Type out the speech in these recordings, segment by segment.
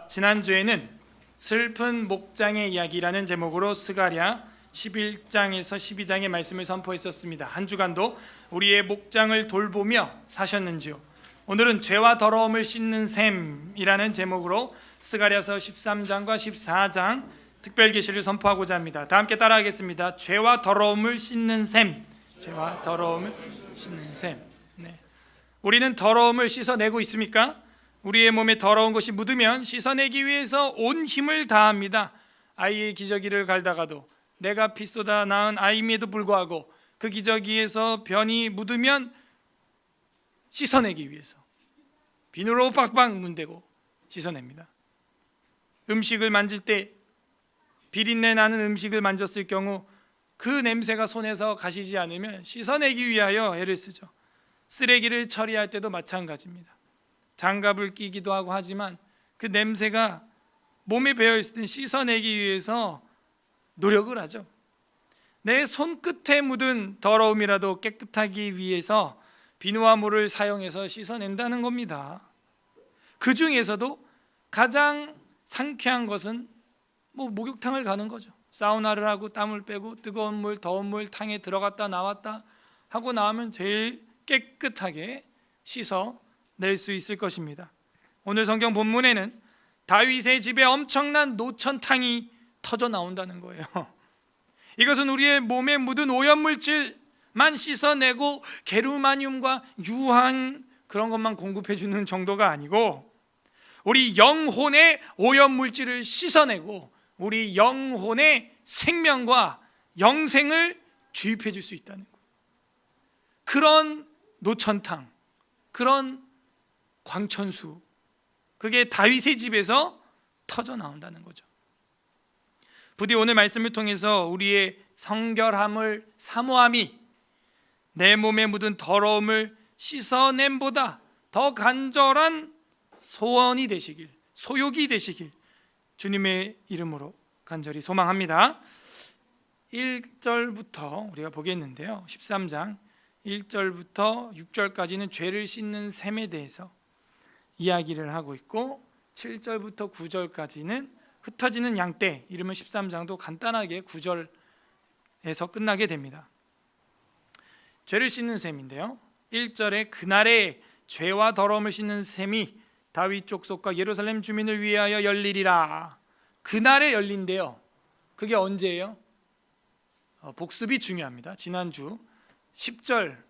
지난주에는 슬픈 목장의 이야기라는 제목으로 스가랴 11장에서 12장의 말씀을 선포했었습니다. 한 주간도 우리의 목장을 돌보며 사셨는지요? 오늘은 죄와 더러움을 씻는 셈이라는 제목으로 스가랴서 13장과 14장 특별 계시를 선포하고자 합니다. 다 함께 따라하겠습니다. 죄와 더러움을 씻는 셈. 죄와 더러움을 씻는 셈. 네. 우리는 더러움을 씻어내고 있습니까? 우리의 몸에 더러운 것이 묻으면 씻어내기 위해서 온 힘을 다합니다. 아이의 기저귀를 갈다가도 내가 피 쏟아 낳은 아이임에도 불구하고 그 기저귀에서 변이 묻으면 씻어내기 위해서 비누로 빡빡 문대고 씻어냅니다. 음식을 만질 때 비린내 나는 음식을 만졌을 경우 그 냄새가 손에서 가시지 않으면 씻어내기 위하여 애를 쓰죠. 쓰레기를 처리할 때도 마찬가지입니다. 장갑을 끼기도 하고 하지만 그 냄새가 몸에 배어있을 때 씻어내기 위해서 노력을 하죠. 내 손끝에 묻은 더러움이라도 깨끗하기 위해서 비누와 물을 사용해서 씻어낸다는 겁니다. 그 중에서도 가장 상쾌한 것은 목욕탕을 가는 거죠. 사우나를 하고 땀을 빼고 뜨거운 물, 더운 물 탕에 들어갔다 나왔다 하고 나오면 제일 깨끗하게 씻어낼 수 있을 것입니다. 오늘 성경 본문에는 다윗의 집에 엄청난 노천탕이 터져 나온다는 거예요. 이것은 우리의 몸에 묻은 오염물질만 씻어내고 게르마늄과 유황 그런 것만 공급해 주는 정도가 아니고 우리 영혼의 오염물질을 씻어내고 우리 영혼의 생명과 영생을 주입해 줄 수 있다는 거예요. 그런 노천탕, 그런 광천수, 그게 다윗의 집에서 터져 나온다는 거죠. 부디 오늘 말씀을 통해서 우리의 성결함을 사모함이 내 몸에 묻은 더러움을 씻어냄보다 더 간절한 소원이 되시길, 소욕이 되시길 주님의 이름으로 간절히 소망합니다. 1절부터 우리가 보겠는데요. 13장 1절부터 6절까지는 죄를 씻는 셈에 대해서 이야기를 하고 있고 7절부터 9절까지는 흩어지는 양떼, 이르면 13장도 간단하게 9절에서 끝나게 됩니다. 죄를 씻는 셈인데요. 1절에 그날에 죄와 더러움을 씻는 셈이 다윗 족속과 예루살렘 주민을 위하여 열리리라. 그날에 열린대요. 그게 언제예요? 복습이 중요합니다. 지난주 10절,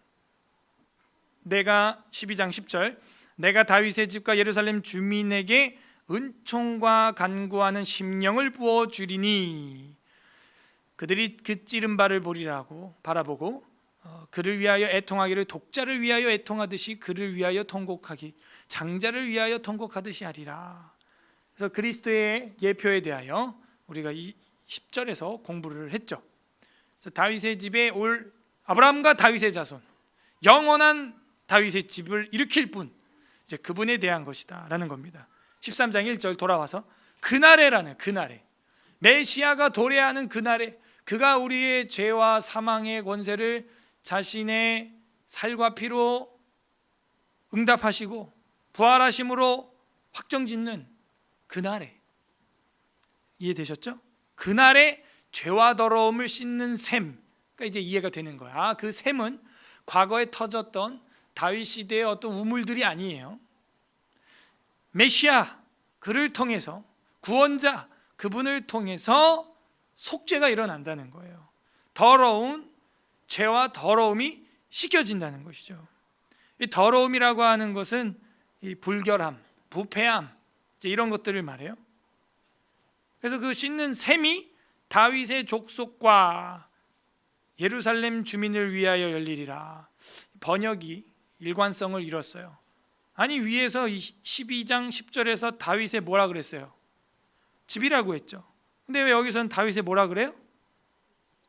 내가 12장 10절, 내가 다윗의 집과 예루살렘 주민에게 은총과 간구하는 심령을 부어주리니 그들이 그 찌른 바를 보리라고 바라보고 그를 위하여 애통하기를 독자를 위하여 애통하듯이 그를 위하여 통곡하기 장자를 위하여 통곡하듯이 하리라. 그래서 그리스도의 예표에 대하여 우리가 이 10절에서 공부를 했죠. 그래서 다윗의 집에 올 아브라함과 다윗의 자손, 영원한 다윗의 집을 일으킬 분, 이제 그분에 대한 것이다 라는 겁니다. 13장 1절 돌아와서 그날에라는, 그날에 메시아가 도래하는 그날에 그가 우리의 죄와 사망의 권세를 자신의 살과 피로 응답하시고 부활하심으로 확정짓는 그날에, 이해되셨죠? 그날에 죄와 더러움을 씻는 셈, 그러니까 이제 이해가 되는 거야. 그 셈은 과거에 터졌던 다윗 시대의 어떤 우물들이 아니에요. 메시아, 그를 통해서 구원자, 그분을 통해서 속죄가 일어난다는 거예요. 더러운 죄와 더러움이 씻겨진다는 것이죠. 이 더러움이라고 하는 것은 이 불결함, 부패함, 이제 이런 것들을 말해요. 그래서 그 씻는 셈이 다윗의 족속과 예루살렘 주민을 위하여 열리리라. 번역이 일관성을 잃었어요. 아니 위에서 12장 10절에서 다윗의 뭐라 그랬어요? 집이라고 했죠. 근데 왜 여기서는 다윗의 뭐라 그래요?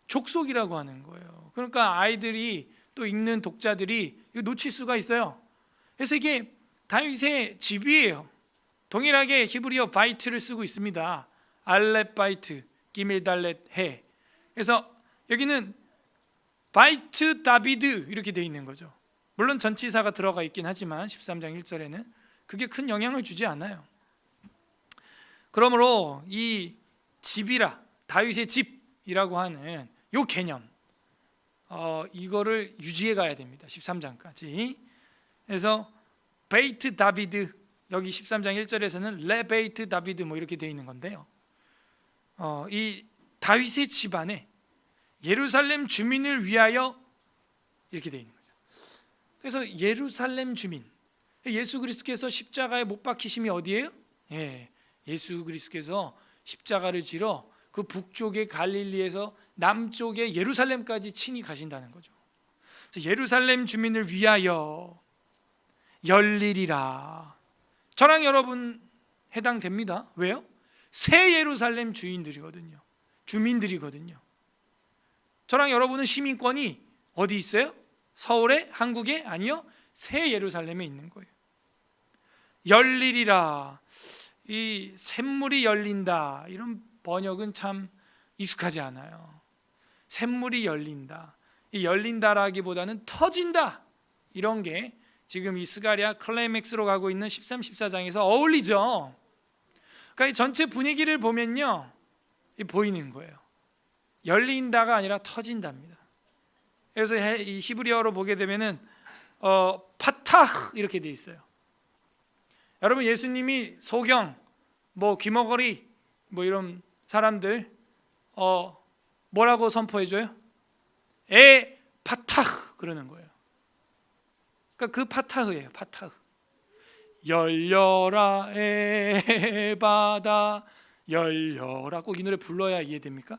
족속이라고 하는 거예요. 그러니까 아이들이 또 읽는 독자들이 이거 놓칠 수가 있어요. 그래서 이게 다윗의 집이에요. 동일하게 히브리어 바이트를 쓰고 있습니다. 알렙 바이트, 기메달렛 해. 그래서 여기는 바이트 다비드 이렇게 되어 있는 거죠. 물론 전치사가 들어가 있긴 하지만 13장 1절에는 그게 큰 영향을 주지 않아요. 그러므로 이 집이라, 다윗의 집이라고 하는 요 개념, 이거를 유지해 가야 됩니다. 13장까지. 그래서 베이트 다비드, 여기 13장 1절에서는 레베이트 다비드 뭐 이렇게 되어 있는 건데요. 이 다윗의 집안에 예루살렘 주민을 위하여 이렇게 되어 있는 거죠. 그래서 예루살렘 주민, 예수 그리스도께서 십자가에 못 박히심이 어디예요? 예수 그리스도께서 십자가를 지러 그 북쪽의 갈릴리에서 남쪽의 예루살렘까지 친히 가신다는 거죠. 그래서 예루살렘 주민을 위하여 열리리라. 저랑 여러분 해당됩니다. 왜요? 새 예루살렘 주민들이거든요. 저랑 여러분은 시민권이 어디 있어요? 서울에? 한국에? 아니요, 새 예루살렘에 있는 거예요. 열리리라. 이 샘물이 열린다, 이런 번역은 참 익숙하지 않아요. 샘물이 열린다, 이 열린다라기보다는 터진다, 이런 게 지금 이 스가랴 클라이맥스로 가고 있는 13, 14장에서 어울리죠. 그러니까 이 전체 분위기를 보면요, 보이는 거예요. 열린다가 아니라 터진답니다. 그래서 이 히브리어로 보게 되면은 파타흐 이렇게 돼 있어요. 여러분, 예수님이 소경, 뭐 귀머거리, 뭐 이런 사람들 뭐라고 선포해줘요? 에 파타흐 그러는 거예요. 그러니까 그 파타흐예요. 파타흐. 열려라 에바다 열려라. 꼭 이 노래 불러야 이해됩니까?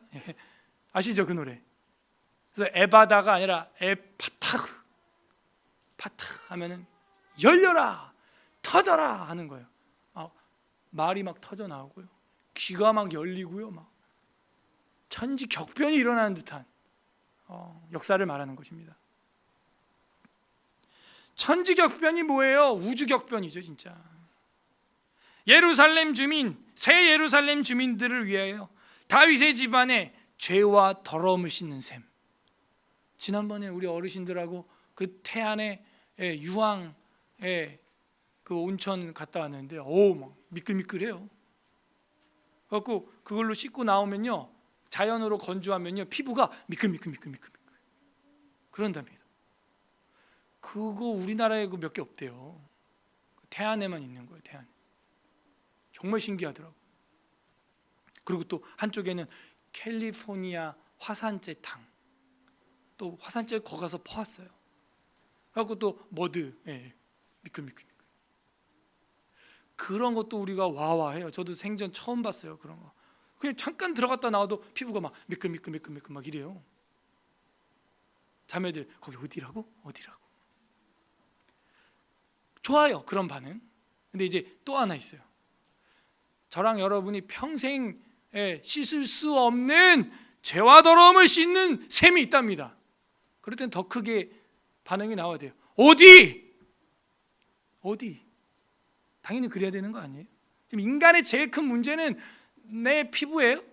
아시죠, 그 노래? 그래서 에바다가 아니라 에파타흐. 파타흐 하면은 열려라, 터져라 하는 거예요. 말이 막 터져 나오고요, 귀가 막 열리고요, 막 천지 격변이 일어나는 듯한 역사를 말하는 것입니다. 천지 격변이 뭐예요? 우주 격변이죠, 진짜. 예루살렘 주민, 새 예루살렘 주민들을 위하여 다윗의 집안에 죄와 더러움을 씻는 셈. 지난번에 우리 어르신들하고 그 태안의 유황 그 온천 갔다 왔는데 막 미끌미끌해요. 그래갖고 그걸로 씻고 나오면요, 자연으로 건조하면요, 피부가 미끌미끌 그런답니다. 그거 우리나라에 몇 개 없대요. 태안에만 있는 거예요. 태안. 정말 신기하더라고. 그리고 또 한쪽에는 캘리포니아 화산재 탕, 또 화산재 거 가서 퍼왔어요. 그래갖고 또 머드, 미끌미끌. 그런 것도 우리가 와와해요. 저도 생전 처음 봤어요, 그런 거. 그냥 잠깐 들어갔다 나와도 피부가 막 미끌미끌 막 이래요. 자매들 거기 어디라고? 좋아요, 그런 반응. 근데 이제 또 하나 있어요. 저랑 여러분이 평생 씻을 수 없는 죄와 더러움을 씻는 셈이 있답니다. 그럴 땐 더 크게 반응이 나와야 돼요. 어디? 당연히 그래야 되는 거 아니에요? 지금 인간의 제일 큰 문제는 내 피부예요?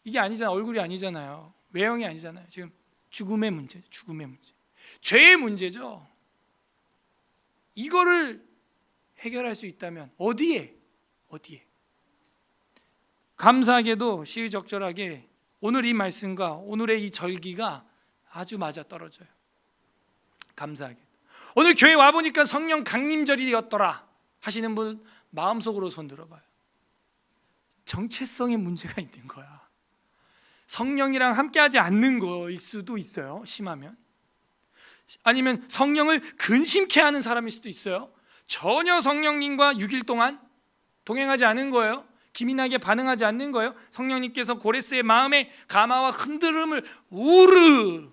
이게 아니잖아. 얼굴이 아니잖아요. 외형이 아니잖아요. 지금 죽음의 문제. 죄의 문제죠. 이거를 해결할 수 있다면 어디에? 감사하게도 시의적절하게 오늘 이 말씀과 오늘의 이 절기가 아주 맞아떨어져요. 감사하게. 오늘 교회 와보니까 성령 강림절이었더라 하시는 분 마음속으로 손 들어봐요. 정체성에 문제가 있는 거야. 성령이랑 함께하지 않는 거일 수도 있어요, 심하면. 아니면 성령을 근심케 하는 사람일 수도 있어요. 전혀 성령님과 6일 동안 동행하지 않은 거예요. 기민하게 반응하지 않는 거예요. 성령님께서 고레스의 마음에 감화와 흔들음을 우르라는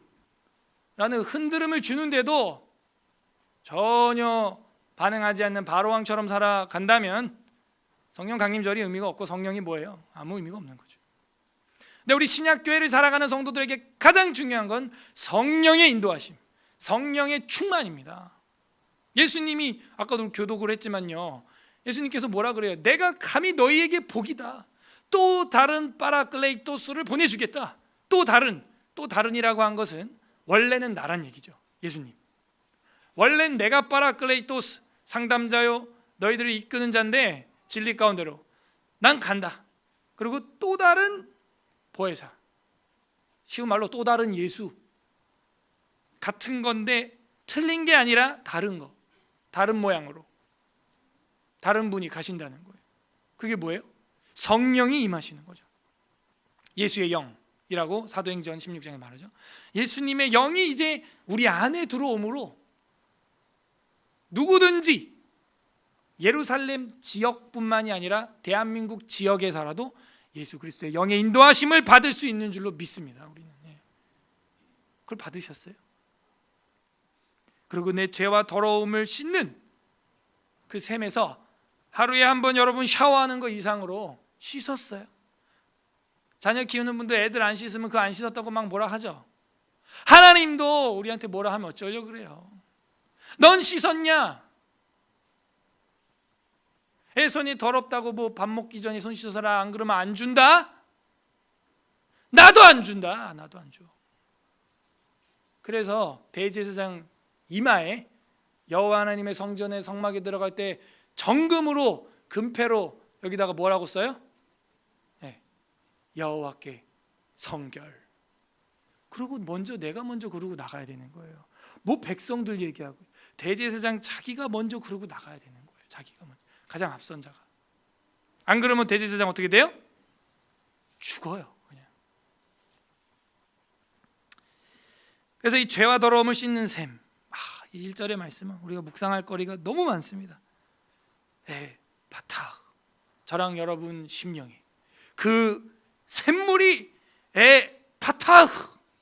흔들음을 주는데도 전혀 반응하지 않는 바로왕처럼 살아간다면 성령 강림절이 의미가 없고 성령이 뭐예요? 아무 의미가 없는 거죠. 근데 우리 신약교회를 살아가는 성도들에게 가장 중요한 건 성령의 인도하심, 성령의 충만입니다. 예수님이 아까도 교독을 했지만요, 예수님께서 뭐라 그래요? 내가 감히 너희에게 복이다. 또 다른 파라클레이토스를 보내주겠다. 또 다른이라고 한 것은 원래는 나란 얘기죠. 예수님. 원래는 내가 파라클레이토스, 상담자요, 너희들을 이끄는 자인데 진리 가운데로 난 간다. 그리고 또 다른 보혜사, 쉬운 말로 또 다른 예수, 같은 건데 틀린 게 아니라 다른 거, 다른 모양으로 다른 분이 가신다는 거예요. 그게 뭐예요? 성령이 임하시는 거죠. 예수의 영이라고 사도행전 16장에 말하죠. 예수님의 영이 이제 우리 안에 들어오므로 누구든지 예루살렘 지역뿐만이 아니라 대한민국 지역에 살아도 예수 그리스도의 영의 인도하심을 받을 수 있는 줄로 믿습니다. 우리는 그걸 받으셨어요. 그리고 내 죄와 더러움을 씻는 그 셈에서 하루에 한 번 여러분 샤워하는 거 이상으로 씻었어요. 자녀 키우는 분들 애들 안 씻으면 그 안 씻었다고 막 뭐라 하죠. 하나님도 우리한테 뭐라 하면 어쩌려고 그래요. 넌 씻었냐? 애 손이 더럽다고 뭐 밥 먹기 전에 손 씻어서라, 안 그러면 안 준다? 나도 안 준다. 나도 안 줘. 그래서 대제사장 이마에 여호와 하나님의 성전에 성막에 들어갈 때 정금으로 금패로 여기다가 뭐라고 써요? 여호와께 성결. 그리고 내가 먼저 그러고 나가야 되는 거예요. 뭐 백성들 얘기하고 대제사장 자기가 먼저 그러고 나가야 되는 거예요. 자기가 먼저, 가장 앞선 자가. 안 그러면 대제사장 어떻게 돼요? 죽어요. 그냥. 그래서 이 죄와 더러움을 씻는 셈, 이 1절의 말씀은 우리가 묵상할 거리가 너무 많습니다. 바타, 저랑 여러분 심령이 그 샘물이 바타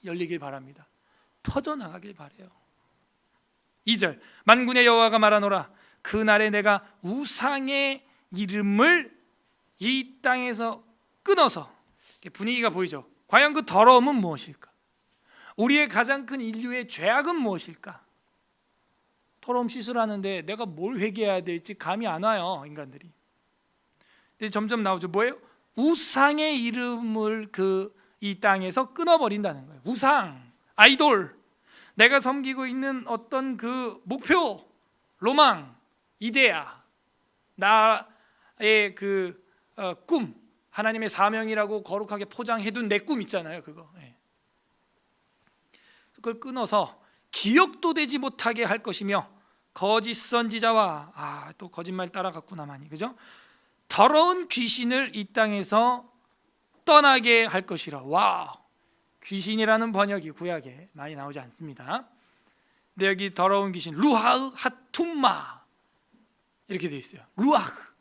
열리길 바랍니다. 터져나가길 바라요. 2절, 만군의 여호와가 말하노라, 그날에 내가 우상의 이름을 이 땅에서 끊어서. 분위기가 보이죠? 과연 그 더러움은 무엇일까? 우리의 가장 큰 인류의 죄악은 무엇일까? 더러움 씻으라는데 내가 뭘 회개해야 될지 감이 안 와요, 인간들이. 근데 점점 나오죠. 뭐예요? 우상의 이름을 이 땅에서 끊어버린다는 거예요. 우상, 아이돌, 내가 섬기고 있는 어떤 그 목표, 로망, 이데아, 나의 그 꿈, 하나님의 사명이라고 거룩하게 포장해둔 내 꿈 있잖아요. 그걸 끊어서 기억도 되지 못하게 할 것이며, 거짓 선지자와 또 거짓말 따라갔구나 많이, 그죠? 더러운 귀신을 이 땅에서 떠나게 할 것이라. 와, 귀신이라는 번역이 구약에 많이 나오지 않습니다. 근데 여기 더러운 귀신, 루하흐 하툼마 이렇게 돼 있어요. 루하흐,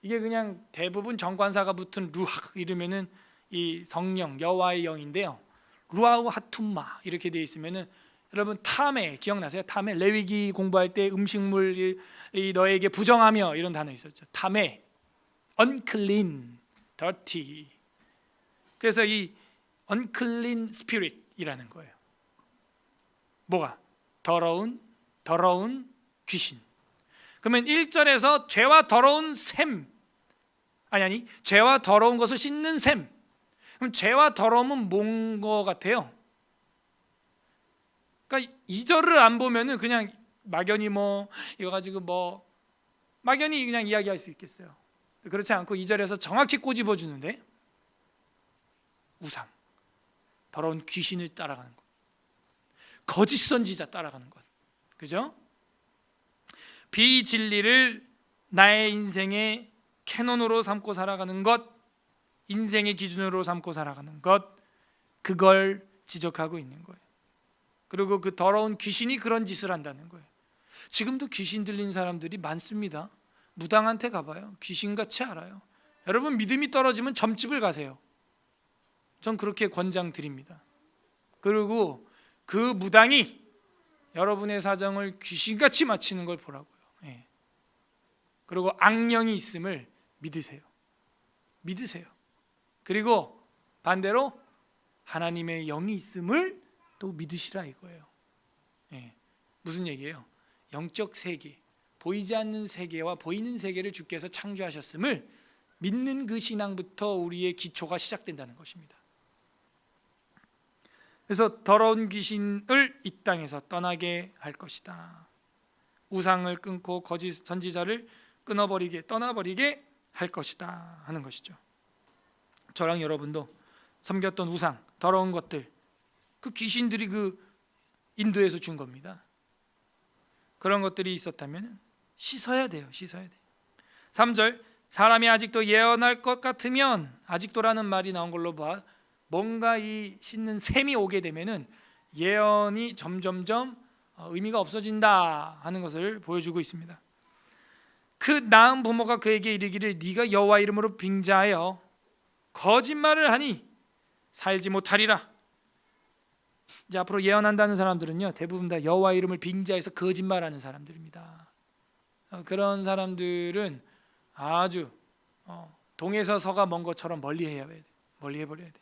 이게 그냥 대부분 정관사가 붙은 루하흐 이러면은 이 성령, 여호와의 영인데요. 루하흐 하툼마 이렇게 돼 있으면은, 여러분 탐에 기억나세요? 탐에 레위기 공부할 때 음식물이 너에게 부정하며 이런 단어 있었죠. 탐에 unclean, dirty. 그래서 이 unclean spirit이라는 거예요. 뭐가? 더러운 귀신. 그러면 1절에서 죄와 더러운 셈, 아니 죄와 더러운 것을 씻는 셈. 그럼 죄와 더러움은 뭔 거 같아요? 그러니까 2절을 안 보면은 그냥 막연히 이거 가지고 막연히 그냥 이야기할 수 있겠어요. 그렇지 않고 2절에서 정확히 꼬집어 주는데, 우상, 더러운 귀신을 따라가는 것, 거짓 선지자 따라가는 것, 그죠? 비진리를 나의 인생의 캐논으로 삼고 살아가는 것, 인생의 기준으로 삼고 살아가는 것, 그걸 지적하고 있는 거예요. 그리고 그 더러운 귀신이 그런 짓을 한다는 거예요. 지금도 귀신 들린 사람들이 많습니다. 무당한테 가봐요. 귀신같이 알아요. 여러분 믿음이 떨어지면 점집을 가세요. 전 그렇게 권장드립니다. 그리고 그 무당이 여러분의 사정을 귀신같이 맞히는 걸 보라고요. 그리고 악령이 있음을 믿으세요. 그리고 반대로 하나님의 영이 있음을 또 믿으시라 이거예요. 무슨 얘기예요? 영적 세계, 보이지 않는 세계와 보이는 세계를 주께서 창조하셨음을 믿는 그 신앙부터 우리의 기초가 시작된다는 것입니다. 그래서 더러운 귀신을 이 땅에서 떠나게 할 것이다. 우상을 끊고 거짓 선지자를 떠나버리게 할 것이다 하는 것이죠. 저랑 여러분도 섬겼던 우상, 더러운 것들, 그 귀신들이 그 인도에서 준 겁니다. 그런 것들이 있었다면 씻어야 돼요. 씻어야 돼요. 3절, 사람이 아직도 예언할 것 같으면, 아직도라는 말이 나온 걸로 봐 뭔가 이 씻는 셈이 오게 되면은 예언이 점점점 의미가 없어진다 하는 것을 보여주고 있습니다. 그 낳은 부모가 그에게 이르기를 네가 여호와 이름으로 빙자하여 거짓말을 하니 살지 못하리라. 이제 앞으로 예언한다는 사람들은요, 대부분 다 여호와 이름을 빙자해서 거짓말하는 사람들입니다. 그런 사람들은 아주 동에서 서가 먼 것처럼 멀리해야 돼. 멀리해버려야 돼.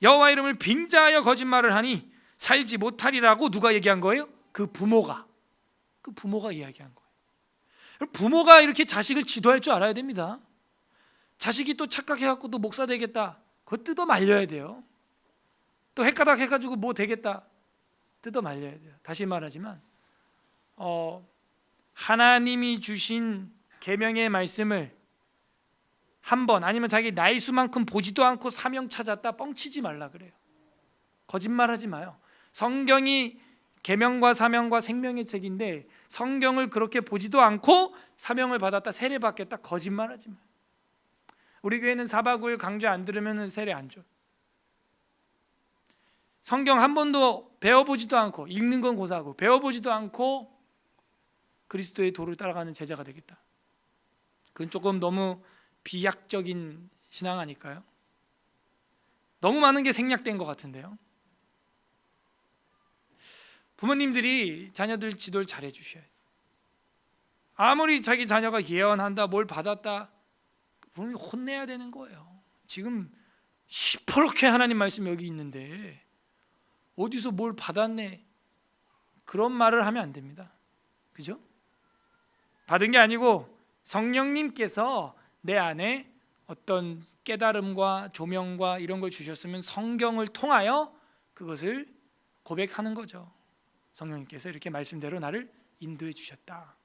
여호와 이름을 빙자하여 거짓말을 하니 살지 못하리라고 누가 얘기한 거예요? 그 부모가 이야기한 거예요. 부모가 이렇게 자식을 지도할 줄 알아야 됩니다. 자식이 또 착각해갖고 또 목사 되겠다, 그거 뜯어 말려야 돼요. 또 헷가닥 해가지고 뭐 되겠다, 뜯어 말려야 돼요. 다시 말하지만 하나님이 주신 계명의 말씀을 한 번 아니면 자기 나이 수만큼 보지도 않고 사명 찾았다 뻥치지 말라 그래요. 거짓말하지 마요. 성경이 계명과 사명과 생명의 책인데 성경을 그렇게 보지도 않고 사명을 받았다, 세례 받겠다, 거짓말하지 마요. 우리 교회는 4박 5일 강좌 안 들으면 세례 안 줘. 성경 한 번도 배워보지도 않고, 읽는 건 고사하고 배워보지도 않고 그리스도의 도를 따라가는 제자가 되겠다, 그건 조금 너무 비약적인 신앙 아닐까요? 너무 많은 게 생략된 것 같은데요. 부모님들이 자녀들 지도를 잘해 주셔야 돼요. 아무리 자기 자녀가 예언한다, 뭘 받았다, 부모님이 혼내야 되는 거예요. 지금 시퍼렇게 하나님 말씀 여기 있는데 어디서 뭘 받았네, 그런 말을 하면 안 됩니다. 그죠? 받은 게 아니고 성령님께서 내 안에 어떤 깨달음과 조명과 이런 걸 주셨으면 성경을 통하여 그것을 고백하는 거죠. 성령님께서 이렇게 말씀대로 나를 인도해 주셨다,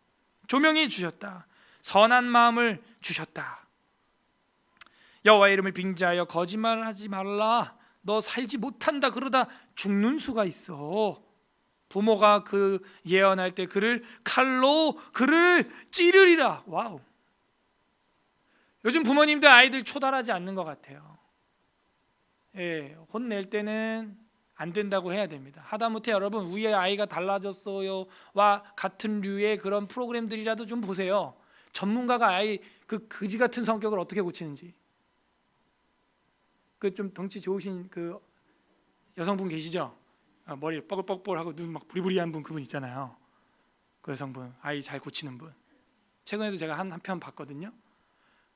조명해 주셨다, 선한 마음을 주셨다. 여호와의 이름을 빙자하여 거짓말을 하지 말라. 너 살지 못한다, 그러다 죽는 수가 있어. 부모가 그 예언할 때 그를 칼로 그를 찌르리라. 와우. 요즘 부모님들 아이들 초달하지 않는 것 같아요. 혼낼 때는 안 된다고 해야 됩니다. 하다못해 여러분 우리의 아이가 달라졌어요와 같은 류의 그런 프로그램들이라도 좀 보세요. 전문가가 아이 그 거지 같은 성격을 어떻게 고치는지. 그 좀 덩치 좋으신 그 여성분 계시죠? 머리 뻐글뻐글하고 눈 막 부리부리한 분, 그분 있잖아요. 그 여성분 아이 잘 고치는 분. 최근에도 제가 한 편 봤거든요.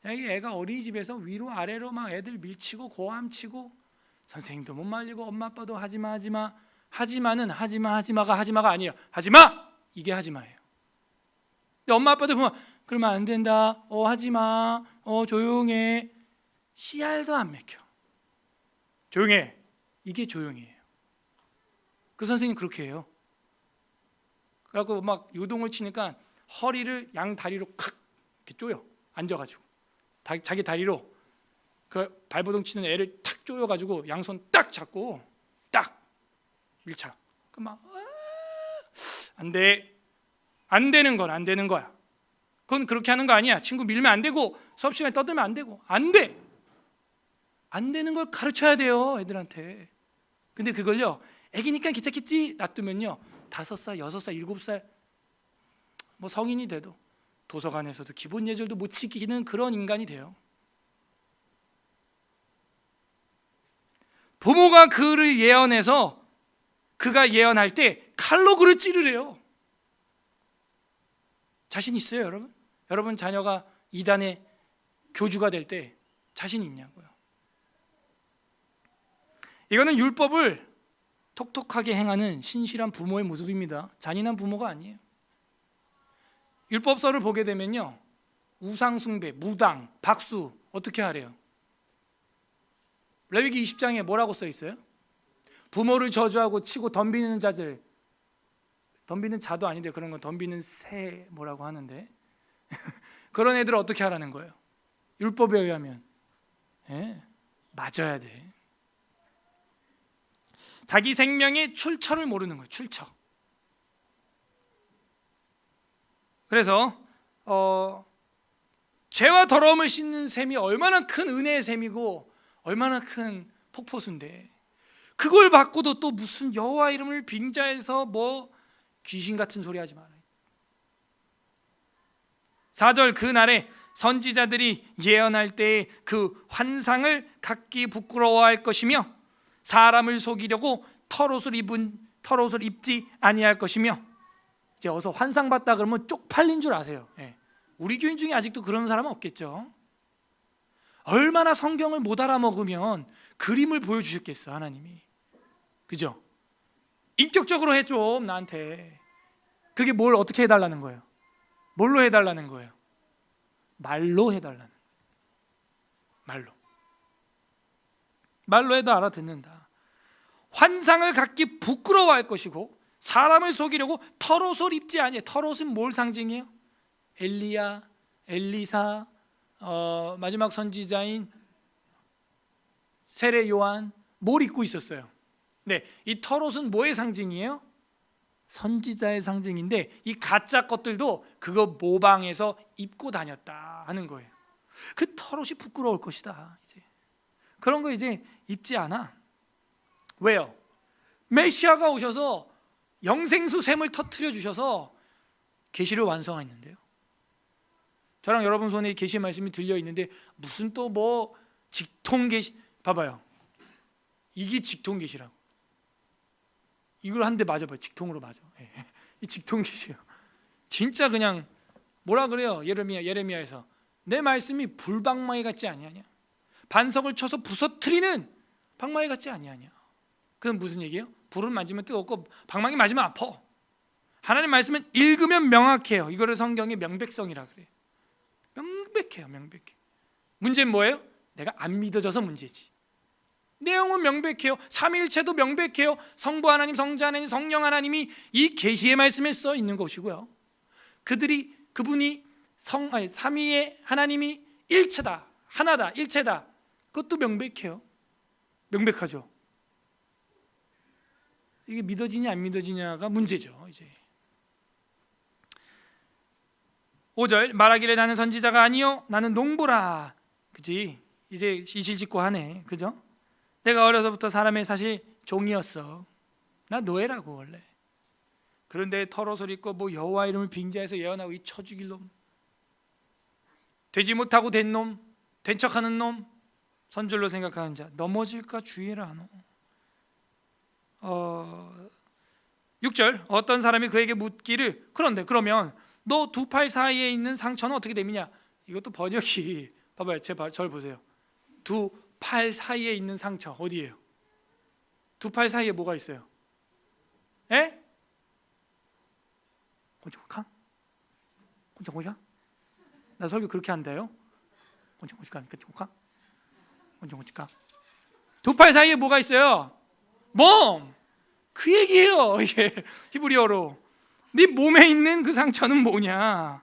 여기 애가 어린이집에서 위로 아래로 막 애들 밀치고 고함치고, 선생님도 못 말리고 엄마 아빠도 하지마 하지마, 하지마는 하지마가 아니에요. 하지마! 이게 하지마예요. 근데 엄마 아빠들 보면 그러면 안 된다, 하지마, 조용해, 씨알도 안 맥혀. 조용해, 이게 조용해요. 그 선생님 그렇게 해요. 그래갖고 막 요동을 치니까 허리를 양 다리로 칵 이렇게 쪼여 앉아가지고, 자기 다리로 그 발버둥 치는 애를 탁 쪼여가지고 양손 딱 잡고 딱 밀착. 그 막 안 돼, 안 되는 건 안 되는 거야. 그건 그렇게 하는 거 아니야. 친구 밀면 안 되고 수업 시간에 떠들면 안 되고, 안 돼. 안 되는 걸 가르쳐야 돼요, 애들한테. 근데 그걸요, 애기니까 귀찮겠지 놔두면요 5살, 6살, 7살 뭐 성인이 돼도 도서관에서도 기본 예절도 못 지키는 그런 인간이 돼요. 부모가 그를 예언해서 그가 예언할 때 칼로 그를 찌르래요. 자신 있어요, 여러분? 여러분 자녀가 이단의 교주가 될 때 자신 있냐고요? 이거는 율법을 톡톡하게 행하는 신실한 부모의 모습입니다. 잔인한 부모가 아니에요. 율법서를 보게 되면요, 우상숭배, 무당, 박수 어떻게 하래요? 레위기 20장에 뭐라고 써 있어요? 부모를 저주하고 치고 덤비는 자들, 덤비는 자도 아닌데 그런 건 덤비는 새 뭐라고 하는데 그런 애들을 어떻게 하라는 거예요? 율법에 의하면 맞아야 돼. 자기 생명의 출처를 모르는 거예요. 출처. 그래서 죄와 더러움을 씻는 셈이 얼마나 큰 은혜의 셈이고 얼마나 큰 폭포수인데, 그걸 받고도 또 무슨 여호와 이름을 빙자해서 뭐 귀신 같은 소리 하지 말아요. 4절, 그날에 선지자들이 예언할 때에 그 환상을 갖기 부끄러워할 것이며 사람을 속이려고 털옷을 입지 아니할 것이며. 이제 어서 환상 봤다 그러면 쪽팔린 줄 아세요. 우리 교인 중에 아직도 그런 사람은 없겠죠. 얼마나 성경을 못 알아먹으면 그림을 보여주셨겠어 하나님이. 그죠? 인격적으로 해 좀 나한테. 그게 뭘 어떻게 해달라는 거예요? 뭘로 해달라는 거예요? 말로 해달라는 거예요. 말로 해도 알아듣는다. 환상을 갖기 부끄러워할 것이고 사람을 속이려고 털옷을 입지 아니해. 털옷은 뭘 상징해요? 엘리야, 엘리사, 마지막 선지자인 세례 요한, 뭘 입고 있었어요? 네, 이 털옷은 뭐의 상징이에요? 선지자의 상징인데 이 가짜 것들도 그거 모방해서 입고 다녔다 하는 거예요. 그 털옷이 부끄러울 것이다. 이제 그런 거 이제 입지 않아. 왜요? 메시아가 오셔서 영생수 샘을 터뜨려 주셔서 계시를 완성했는데요. 저랑 여러분 손에 계시 말씀이 들려 있는데 무슨 또 뭐 직통 계시, 봐봐요. 이게 직통 계시라고. 이걸 한 대 맞아봐요. 직통으로 맞아. 이 직통 계시요. 진짜 그냥 뭐라 그래요? 예레미야에서 내 말씀이 불방망이 같지 아니하냐? 반석을 쳐서 부서뜨리는 방망이 같지 아니하냐? 그건 무슨 얘기예요? 불은 만지면 뜨겁고 방망이 맞으면 아파. 하나님 말씀은 읽으면 명확해요. 이거를 성경의 명백성이라 그래요. 명백해요. 명백해. 문제는 뭐예요? 내가 안 믿어져서 문제지. 내용은 명백해요. 삼위일체도 명백해요. 성부 하나님, 성자 하나님, 성령 하나님이 이 계시의 말씀에 써 있는 것이고요. 그분이 삼위의 하나님이 일체다, 하나다, 일체다. 그것도 명백해요. 명백하죠. 이게 믿어지냐 안 믿어지냐가 문제죠. 이제 5절, 말하기를 나는 선지자가 아니요 나는 농부라. 그지? 이제 이실직고 하네. 그죠? 내가 어려서부터 사람의 사실 종이었어. 나 노예라고 원래. 그런데 털옷을 입고 뭐 여호와 이름을 빙자해서 예언하고 이 쳐죽일 놈, 되지 못하고 된 놈, 된 척하는 놈, 선줄로 생각하는 자 넘어질까 주의라. 너 6절, 어떤 사람이 그에게 묻기를 그런데 그러면 너 두 팔 사이에 있는 상처는 어떻게 됨이냐? 이것도 번역이 봐봐요. 저를 보세요. 두 팔 사이에 있는 상처 어디예요? 두 팔 사이에 뭐가 있어요? 에? 곤청곤청? 곤청곤청? 나 설교 그렇게 한대요. 곤청곤청? 곤청곤청? 두 팔 사이에 뭐가 있어요? 몸! 그 얘기예요. 이게 히브리어로. 네 몸에 있는 그 상처는 뭐냐?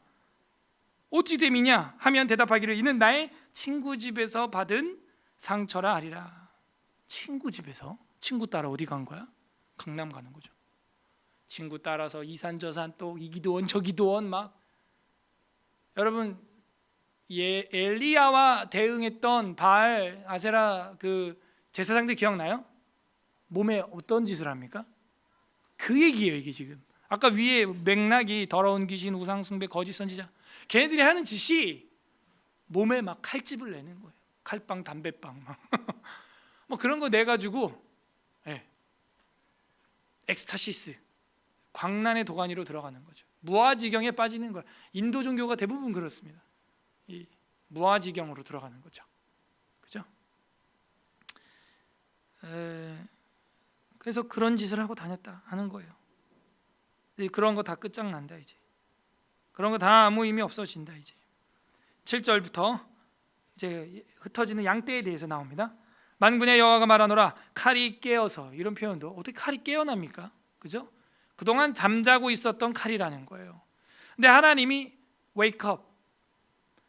어찌 됨이냐 하면 대답하기를 이는 나의 친구 집에서 받은 상처라 하리라. 친구 집에서? 친구 따라 어디 간 거야? 강남 가는 거죠. 친구 따라서 이산 저산 또 이 기도원 저 기도원 막. 여러분 엘리야와 대응했던 바알 아세라 그 제사장들 기억나요? 몸에 어떤 짓을 합니까? 그 얘기예요. 이게 지금 아까 위에 맥락이 더러운 귀신, 우상 숭배, 거짓 선지자, 걔네들이 하는 짓이 몸에 막 칼집을 내는 거예요. 칼빵, 담배빵 막. 뭐 그런 거 내가지고 엑스타시스, 광란의 도가니로 들어가는 거죠. 무아지경에 빠지는 거예요. 인도 종교가 대부분 그렇습니다. 이 무아지경으로 들어가는 거죠. 그죠? 그래서 그런 짓을 하고 다녔다 하는 거예요. 그런 거 다 끝장난다 이제. 그런 거 다 아무 의미 없어진다 이제. 7절부터 이제 흩어지는 양떼에 대해서 나옵니다. 만군의 여호와가 말하노라 칼이 깨어서, 이런 표현도 어떻게 칼이 깨어납니까? 그죠? 그동안 잠자고 있었던 칼이라는 거예요. 근데 하나님이 wake up,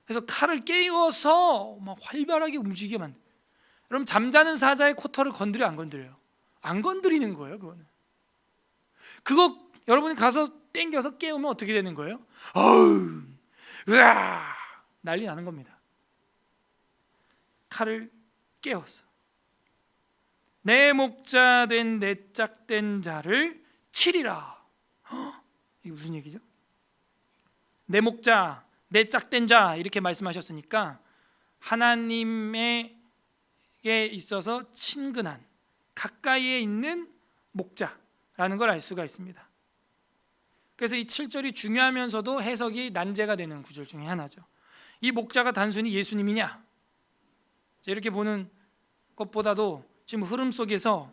그래서 칼을 깨어서 막 활발하게 움직이게 만들. 여러분 잠자는 사자의 코털을 건드려 안 건드려요? 안 건드리는 거예요. 그거는. 그거 여러분이 가서 땡겨서 깨우면 어떻게 되는 거예요? 어우, 으아, 난리 나는 겁니다. 칼을 깨웠어. 내 목자 된 내 짝된 자를 치리라. 이게 무슨 얘기죠? 내 목자, 내 짝된 자 이렇게 말씀하셨으니까 하나님에게 있어서 친근한 가까이에 있는 목자라는 걸 알 수가 있습니다. 그래서 이 7절이 중요하면서도 해석이 난제가 되는 구절 중에 하나죠. 이 목자가 단순히 예수님이냐? 이렇게 보는 것보다도 지금 흐름 속에서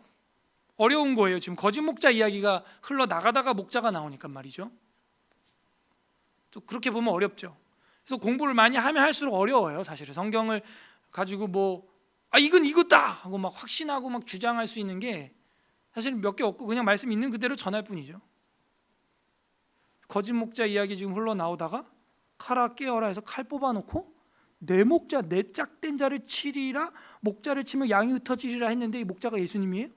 어려운 거예요. 지금 거짓 목자 이야기가 흘러나가다가 목자가 나오니까 말이죠. 또 그렇게 보면 어렵죠. 그래서 공부를 많이 하면 할수록 어려워요. 사실은 성경을 가지고 이건 이거다 하고 막 확신하고 막 주장할 수 있는 게 사실 몇 개 없고 그냥 말씀 있는 그대로 전할 뿐이죠. 거짓 목자 이야기 지금 흘러나오다가 칼아 깨어라 해서 칼 뽑아놓고 내 목자 내 짝된 자를 치리라, 목자를 치면 양이 흩어지리라 했는데 이 목자가 예수님이에요?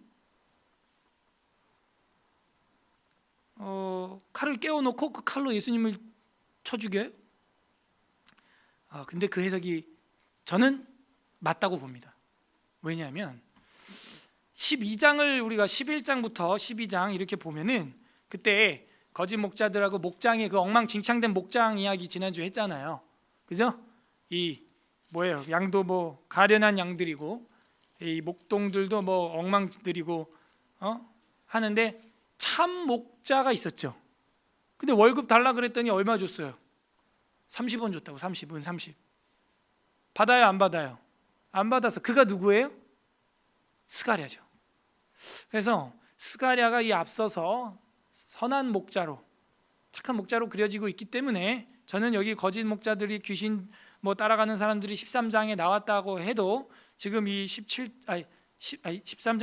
칼을 깨워놓고 그 칼로 예수님을 쳐 죽여요? 근데 그 해석이 저는 맞다고 봅니다. 왜냐하면 12장을 우리가 11장부터 12장 이렇게 보면은 그때 거짓 목자들하고 목장의 그 엉망진창된 목장 이야기 지난주에 했잖아요. 그죠? 이 뭐예요? 양도 가련한 양들이고 이 목동들도 엉망들이고 하는데 참 목자가 있었죠. 근데 월급 달라 그랬더니 얼마 줬어요? 30원 줬다고. 30원 30. 받아요 안 받아요? 안 받아서. 그가 누구예요? 스가랴죠. 그래서 스가랴가 이 앞서서 선한 목자로, 착한 목자로 그려지고 있기 때문에 저는 여기 거짓 목자들이 귀신 따라가는 사람들이 13장에 나왔다고 해도 지금 이 13장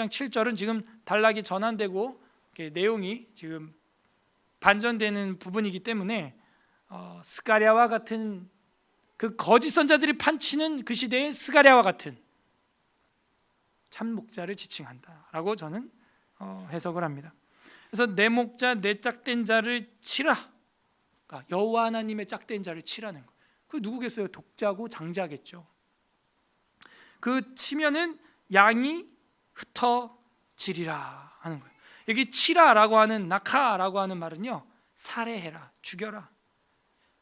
7절은 지금 단락이 전환되고 내용이 지금 반전되는 부분이기 때문에 스가랴와 같은 그 거짓 선자들이 판치는 그 시대의 스가랴와 같은 참 목자를 지칭한다라고 저는 해석을 합니다. 그래서 내 목자 내 짝된 자를 치라. 그러니까 여호와 하나님의 짝된 자를 치라는 거. 그 누구겠어요? 독자고 장자겠죠. 그 치면은 양이 흩어지리라 하는 거예요. 여기 치라라고 하는 낙하라고 하는 말은요, 살해해라, 죽여라.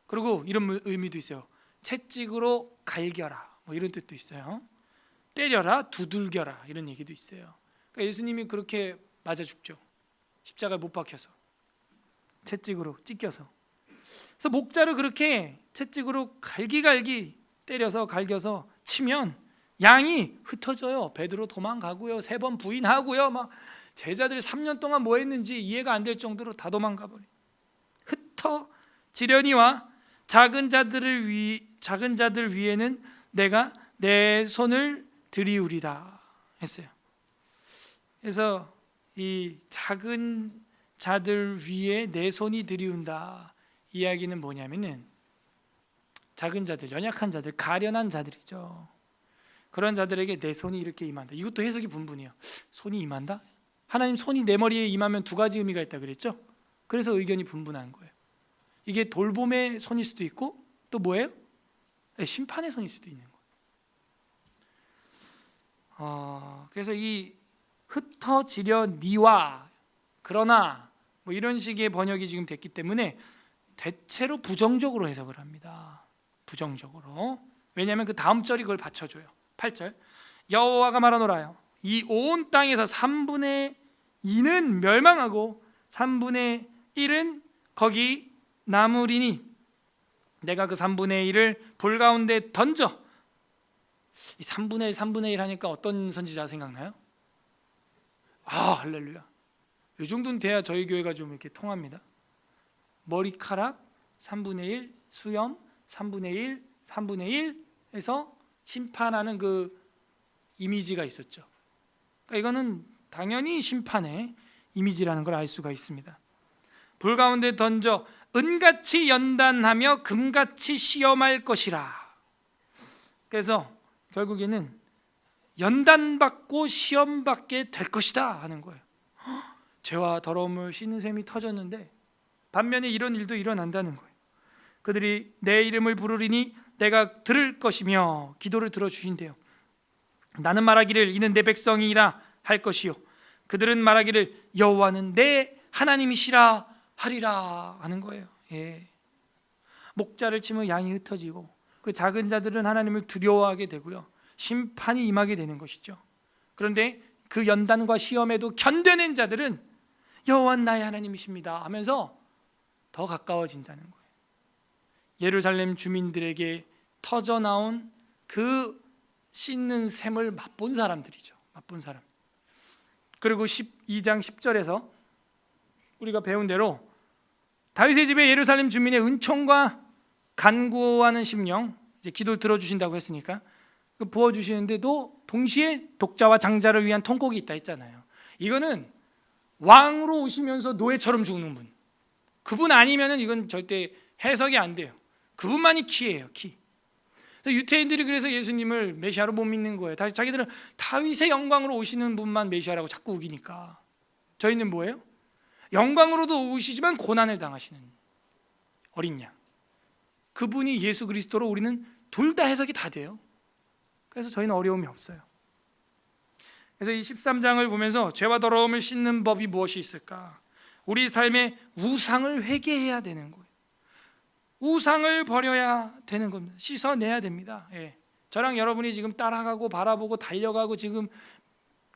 그리고 이런 의미도 있어요. 채찍으로 갈겨라, 이런 뜻도 있어요. 때려라, 두들겨라 이런 얘기도 있어요. 그러니까 예수님이 그렇게 맞아 죽죠. 십자가에 못 박혀서 채찍으로 찢겨서. 그래서 목자를 그렇게 채찍으로 갈기갈기 때려서 갈겨서 치면 양이 흩어져요. 베드로 도망가고요, 3번 부인하고요, 막 제자들이 3년 동안 뭐 했는지 이해가 안 될 정도로 다 도망가버려. 흩어지려니와 작은 자들 위에는 내가 내 손을 들이우리다 했어요. 그래서 이 작은 자들 위에 내 손이 들이운다 이야기는 뭐냐면은 작은 자들, 연약한 자들, 가련한 자들이죠. 그런 자들에게 내 손이 이렇게 임한다. 이것도 해석이 분분해요. 손이 임한다? 하나님 손이 내 머리에 임하면 2가지 의미가 있다 그랬죠? 그래서 의견이 분분한 거예요. 이게 돌봄의 손일 수도 있고 또 뭐예요? 심판의 손일 수도 있는 거예요. 그래서 이 흩어지려니와 그러나 이런 식의 번역이 지금 됐기 때문에 대체로 부정적으로 해석을 합니다. 부정적으로. 왜냐하면 그 다음 절이 그걸 받쳐줘요. 8절 여호와가 말하노라 이 온 땅에서 3분의 2는 멸망하고 3분의 1은 거기 남으리니 내가 그 3분의 1을 불 가운데 던져. 이 3분의 1, 3분의 1 하니까 어떤 선지자 생각나요? 할렐루야. 이 정도는 돼야 저희 교회가 좀 이렇게 통합니다. 머리카락 3분의 1, 수염 3분의 1, 3분의 1 해서 심판하는 그 이미지가 있었죠. 그러니까 이거는 당연히 심판의 이미지라는 걸 알 수가 있습니다. 불 가운데 던져 은같이 연단하며 금같이 시험할 것이라. 그래서 결국에는 연단받고 시험받게 될 것이다 하는 거예요. 죄와 더러움을 씻는 셈이 터졌는데 반면에 이런 일도 일어난다는 거예요. 그들이 내 이름을 부르리니 내가 들을 것이며 기도를 들어주신대요. 나는 말하기를 이는 내 백성이라 할 것이요 그들은 말하기를 여호와는 내 하나님이시라 하리라 하는 거예요. 목자를 치면 양이 흩어지고 그 작은 자들은 하나님을 두려워하게 되고요, 심판이 임하게 되는 것이죠. 그런데 그 연단과 시험에도 견뎌낸 자들은 여호와는 나의 하나님이십니다 하면서 더 가까워진다는 거예요. 예루살렘 주민들에게 터져나온 그 씻는 셈을 맛본 사람들이죠. 맛본 사람. 그리고 12장 10절에서 우리가 배운 대로 다윗의 집에 예루살렘 주민의 은총과 간구하는 심령, 이제 기도를 들어주신다고 했으니까 부어주시는데도 동시에 독자와 장자를 위한 통곡이 있다 했잖아요. 이거는 왕으로 오시면서 노예처럼 죽는 분, 그분 아니면은 이건 절대 해석이 안 돼요. 그분만이 키예요, 키. 유태인들이 그래서 예수님을 메시아로 못 믿는 거예요. 자기들은 다윗의 영광으로 오시는 분만 메시아라고 자꾸 우기니까. 저희는 뭐예요? 영광으로도 오시지만 고난을 당하시는 어린 양, 그분이 예수 그리스도로 우리는 둘 다 해석이 다 돼요. 그래서 저희는 어려움이 없어요. 그래서 이 13장을 보면서 죄와 더러움을 씻는 법이 무엇이 있을까? 우리 삶의 우상을 회개해야 되는 거예요. 우상을 버려야 되는 겁니다. 씻어내야 됩니다. 저랑 여러분이 지금 따라가고 바라보고 달려가고 지금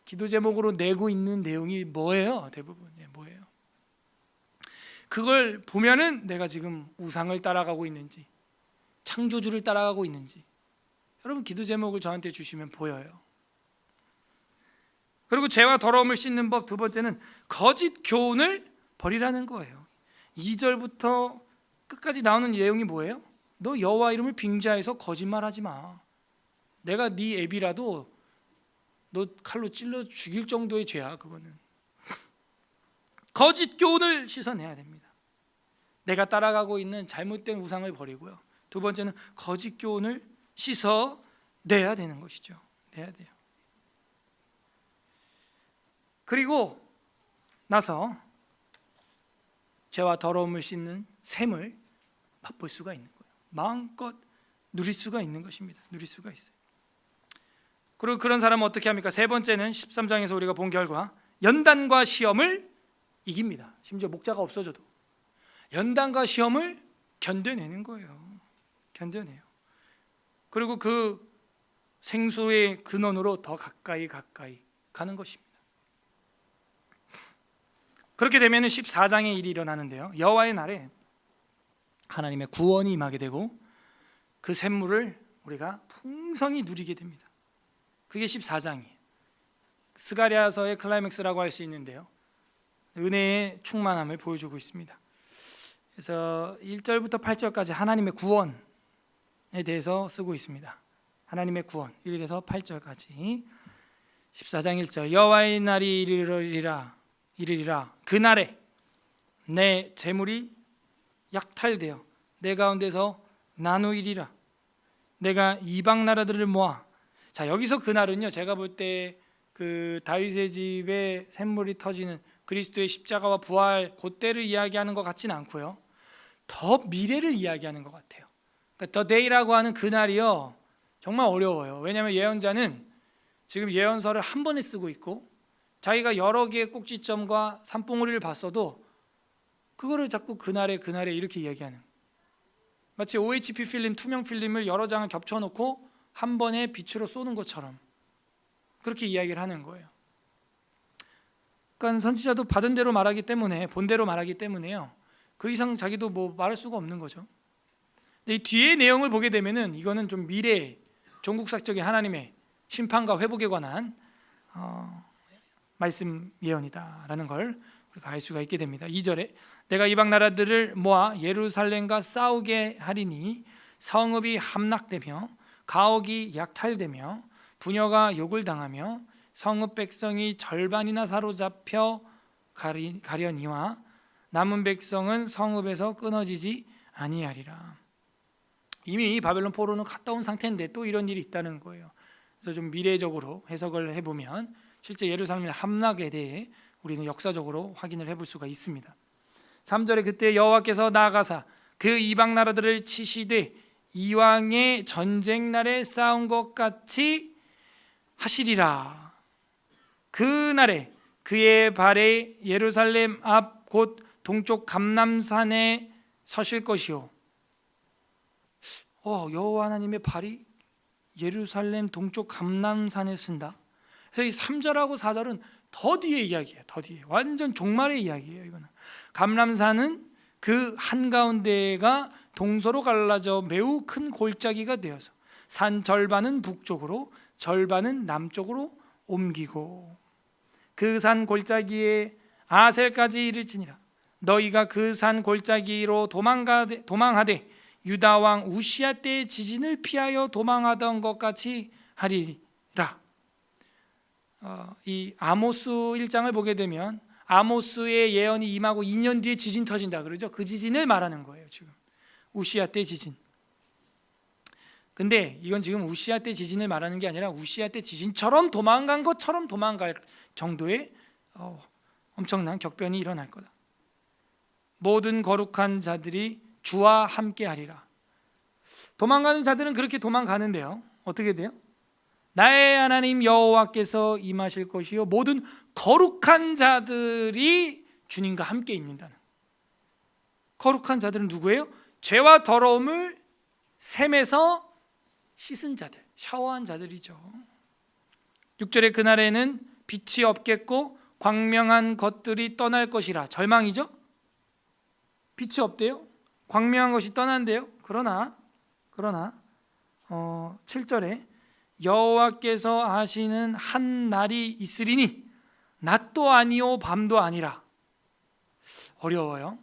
기도 제목으로 내고 있는 내용이 뭐예요? 대부분 뭐예요? 그걸 보면은 내가 지금 우상을 따라가고 있는지 창조주를 따라가고 있는지 여러분 기도 제목을 저한테 주시면 보여요. 그리고 죄와 더러움을 씻는 법 두 번째는 거짓 교훈을 버리라는 거예요. 2절부터 끝까지 나오는 내용이 뭐예요? 너 여호와 이름을 빙자해서 거짓말하지 마. 내가 네 애비라도 너 칼로 찔러 죽일 정도의 죄야. 그거는 거짓 교훈을 씻어내야 됩니다. 내가 따라가고 있는 잘못된 우상을 버리고요, 두 번째는 거짓 교훈을 씻어내야 되는 것이죠. 내야 돼요. 그리고 나서 죄와 더러움을 씻는 셈을 맛볼 수가 있는 거예요. 마음껏 누릴 수가 있는 것입니다. 누릴 수가 있어요. 그리고 그런 사람은 어떻게 합니까? 세 번째는 13장에서 우리가 본 결과 연단과 시험을 이깁니다. 심지어 목자가 없어져도 연단과 시험을 견뎌내는 거예요. 견뎌내요. 그리고 그 생수의 근원으로 더 가까이 가는 것입니다. 그렇게 되면 14장의 일이 일어나는데요, 여호와의 날에 하나님의 구원이 임하게 되고 그 샘물을 우리가 풍성히 누리게 됩니다. 그게 14장이에요. 스가랴서의 클라이맥스라고 할 수 있는데요, 은혜의 충만함을 보여주고 있습니다. 그래서 1절부터 8절까지 하나님의 구원에 대해서 쓰고 있습니다. 하나님의 구원 1절에서 8절까지. 14장 1절 여호와의 날이 이르리라 그날에 내 재물이 약탈되어 내 가운데서 나누이리라. 내가 이방 나라들을 모아. 자, 여기서 그날은요, 제가 볼 때 그 다윗의 집에 샘물이 터지는 그리스도의 십자가와 부활 그때를 이야기하는 것 같지는 않고요, 더 미래를 이야기하는 것 같아요. 그러니까 더 데이라고 하는 그날이요 정말 어려워요. 왜냐하면 예언자는 지금 예언서를 한 번에 쓰고 있고 자기가 여러 개의 꼭지점과 산봉우리를 봤어도 그거를 자꾸 그날에 이렇게 이야기하는, 마치 OHP 필름, 투명 필름을 여러 장을 겹쳐놓고 한 번에 빛으로 쏘는 것처럼 그렇게 이야기를 하는 거예요. 그러니까 선지자도 받은 대로 말하기 때문에, 본대로 말하기 때문에요, 그 이상 자기도 뭐 말할 수가 없는 거죠. 근데 이 뒤에 내용을 보게 되면은 이거는 좀 미래 종국사적인 하나님의 심판과 회복에 관한 말씀 예언이다라는 걸 우리가 알 수가 있게 됩니다. 2절에 내가 이방 나라들을 모아 예루살렘과 싸우게 하리니 성읍이 함락되며 가옥이 약탈되며 부녀가 욕을 당하며 성읍 백성이 절반이나 사로잡혀 가려니와 남은 백성은 성읍에서 끊어지지 아니하리라. 이미 바벨론 포로는 갔다 온 상태인데 또 이런 일이 있다는 거예요. 그래서 좀 미래적으로 해석을 해보면 실제 예루살렘의 함락에 대해 우리는 역사적으로 확인을 해볼 수가 있습니다. 3절에 그때 여호와께서 나아가사 그 이방 나라들을 치시되 이왕의 전쟁 날에 싸운 것 같이 하시리라. 그날에 그의 발에 예루살렘 앞 곧 동쪽 감람산에 서실 것이요. 여호와 하나님의 발이 예루살렘 동쪽 감람산에 쓴다. 그래서 이 3절하고 4절은 더 뒤의 이야기예요. 더 뒤에 완전 종말의 이야기예요. 이거는 감람산은 그 한가운데가 동서로 갈라져 매우 큰 골짜기가 되어서 산 절반은 북쪽으로 절반은 남쪽으로 옮기고 그 산 골짜기에 아셀까지 이르지니라. 너희가 그 산 골짜기로 도망하되 유다 왕 우시야 때의 지진을 피하여 도망하던 것 같이 하리라. 이 아모스 1장을 보게 되면 아모스의 예언이 임하고 2년 뒤에 지진 터진다 그러죠. 그 지진을 말하는 거예요. 지금 우시야 때 지진. 근데 이건 지금 우시야 때 지진을 말하는 게 아니라 우시야 때 지진처럼 도망간 것처럼 도망갈 정도의 엄청난 격변이 일어날 거다. 모든 거룩한 자들이 주와 함께 하리라. 도망가는 자들은 그렇게 도망가는데요, 어떻게 돼요? 나의 하나님 여호와께서 임하실 것이요 모든 거룩한 자들이 주님과 함께 있는다는. 거룩한 자들은 누구예요? 죄와 더러움을 샘에서 씻은 자들, 샤워한 자들이죠. 6절에 그날에는 빛이 없겠고 광명한 것들이 떠날 것이라. 절망이죠? 빛이 없대요. 광명한 것이 떠난대요. 그러나 7절에 여호와께서 하시는 한 날이 있으리니 낮도 아니요 밤도 아니라. 어려워요.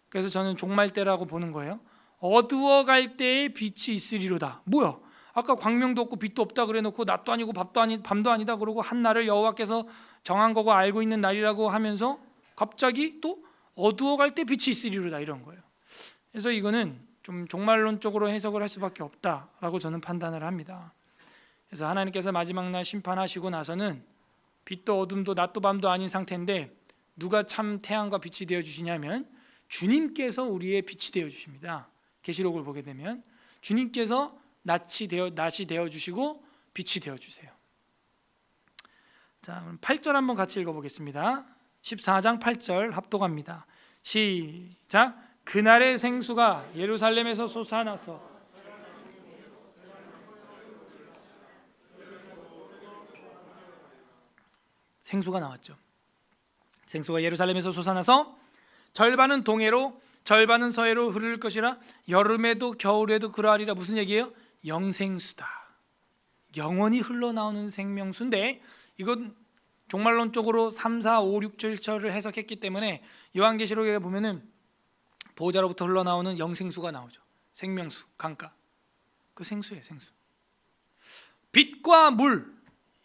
그래서 저는 종말 때라고 보는 거예요. 어두워 갈 때에 빛이 있으리로다. 뭐야? 아까 광명도 없고 빛도 없다 그래 놓고 낮도 아니고 밤도 아니다 그러고 한 날을 여호와께서 정한 거고 알고 있는 날이라고 하면서 갑자기 또 어두워 갈 때 빛이 있으리로다 이런 거예요. 그래서 이거는 좀 종말론적으로 해석을 할 수밖에 없다라고 저는 판단을 합니다. 그래서 하나님께서 마지막 날 심판하시고 나서는 빛도 어둠도 낮도 밤도 아닌 상태인데 누가 참 태양과 빛이 되어 주시냐면 주님께서 우리의 빛이 되어 주십니다. 계시록을 보게 되면 주님께서 낮이 되어 주시고 빛이 되어 주세요. 자, 그럼 8절 한번 같이 읽어보겠습니다. 14장 8절 합독합니다. 시작. 그날의 생수가 예루살렘에서 솟아나서 생수가 나왔죠. 생수가 예루살렘에서 솟아나서 절반은 동해로 절반은 서해로 흐를 것이라. 여름에도 겨울에도 그러하리라. 무슨 얘기예요? 영생수다. 영원히 흘러나오는 생명수인데 이건 종말론적으로 3, 4, 5, 6, 7절을 해석했기 때문에 요한계시록에 보면은 보호자로부터 흘러나오는 영생수가 나오죠. 생명수, 강가. 그 생수예요, 생수. 빛과 물,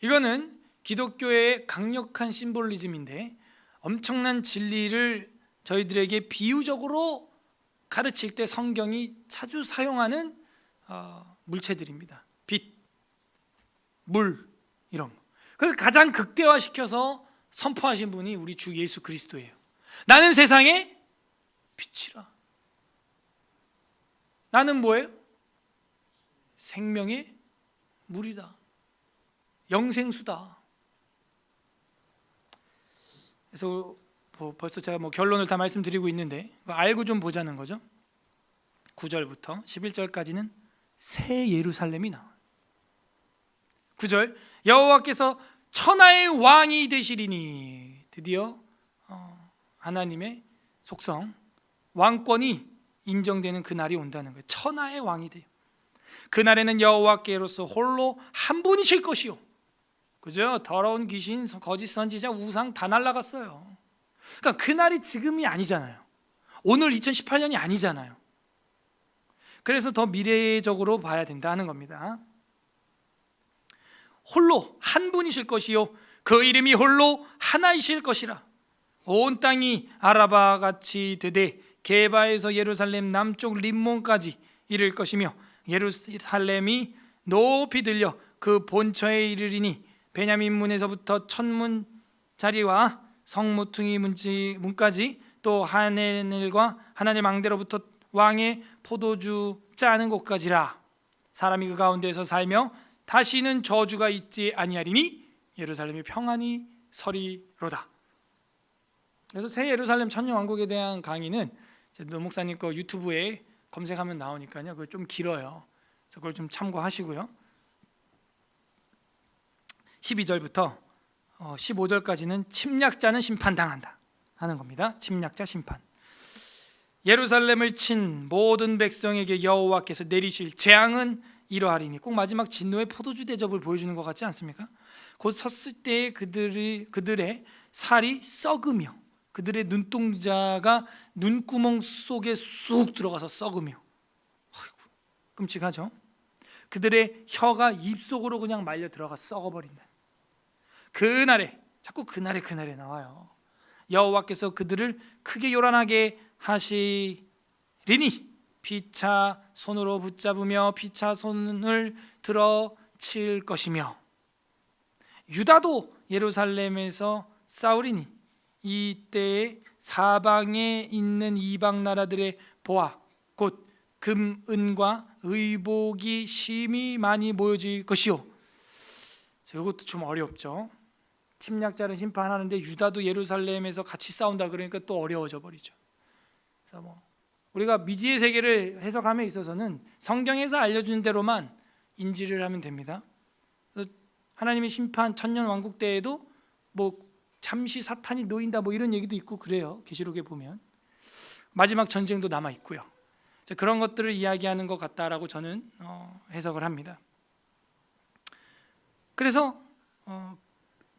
이거는 기독교의 강력한 심볼리즘인데 엄청난 진리를 저희들에게 비유적으로 가르칠 때 성경이 자주 사용하는 물체들입니다. 빛, 물, 이런 거. 그걸 가장 극대화시켜서 선포하신 분이 우리 주 예수 그리스도예요. 나는 세상의 빛이라. 나는 뭐예요? 생명의 물이다. 영생수다. 그래서 벌써 제가 결론을 다 말씀드리고 있는데 알고 좀 보자는 거죠. 9절부터 11절까지는 새 예루살렘이 나와요. 9절 여호와께서 천하의 왕이 되시리니. 드디어 하나님의 속성 왕권이 인정되는 그날이 온다는 거예요. 천하의 왕이 돼요. 그날에는 여호와께로서 홀로 한 분이실 것이요. 그죠? 더러운 귀신, 거짓 선지자, 우상 다 날아갔어요. 그러니까 그날이 지금이 아니잖아요. 오늘 2018년이 아니잖아요. 그래서 더 미래적으로 봐야 된다는 겁니다. 홀로 한 분이실 것이요 그 이름이 홀로 하나이실 것이라. 온 땅이 아라바 같이 되되 게바에서 예루살렘 남쪽 림몬까지 이를 것이며 예루살렘이 높이 들려 그 본처에 이르리니 베냐민 문에서부터 천문자리와 성모퉁이 문까지 또 하늘과 하나님 망대로부터 왕의 포도주 짜는 곳까지라. 사람이 그 가운데에서 살며 다시는 저주가 있지 아니하리니 예루살렘이 평안히 서리로다. 그래서 새 예루살렘 천년왕국에 대한 강의는 노 목사님 거 유튜브에 검색하면 나오니까요. 그거 좀 길어요. 그래서 그걸 좀 참고하시고요. 12절부터 15절까지는 침략자는 심판당한다 하는 겁니다. 침략자 심판. 예루살렘을 친 모든 백성에게 여호와께서 내리실 재앙은 이러하리니. 꼭 마지막 진노의 포도주 대접을 보여주는 것 같지 않습니까? 곧 섰을 때 그들의 살이 썩으며 그들의 눈동자가 눈구멍 속에 쑥 들어가서 썩으며, 아이고, 끔찍하죠. 그들의 혀가 입속으로 그냥 말려 들어가 썩어버린다. 그날에, 자꾸 그날에 나와요. 여호와께서 그들을 크게 요란하게 하시리니 피차 손으로 붙잡으며 피차 손을 들어 칠 것이며 유다도 예루살렘에서 싸우리니 이때에 사방에 있는 이방 나라들의 보화 곧 금, 은과 의복이 심히 많이 모여질 것이요. 이것도 좀 어렵죠. 침략자를 심판하는데 유다도 예루살렘에서 같이 싸운다 그러니까 또 어려워져 버리죠. 그래서 우리가 미지의 세계를 해석함에 있어서는 성경에서 알려주는 대로만 인지를 하면 됩니다. 하나님의 심판 천년 왕국 때에도 잠시 사탄이 놓인다 이런 얘기도 있고 그래요. 계시록에 보면 마지막 전쟁도 남아 있고요. 그런 것들을 이야기하는 것 같다라고 저는 해석을 합니다. 그래서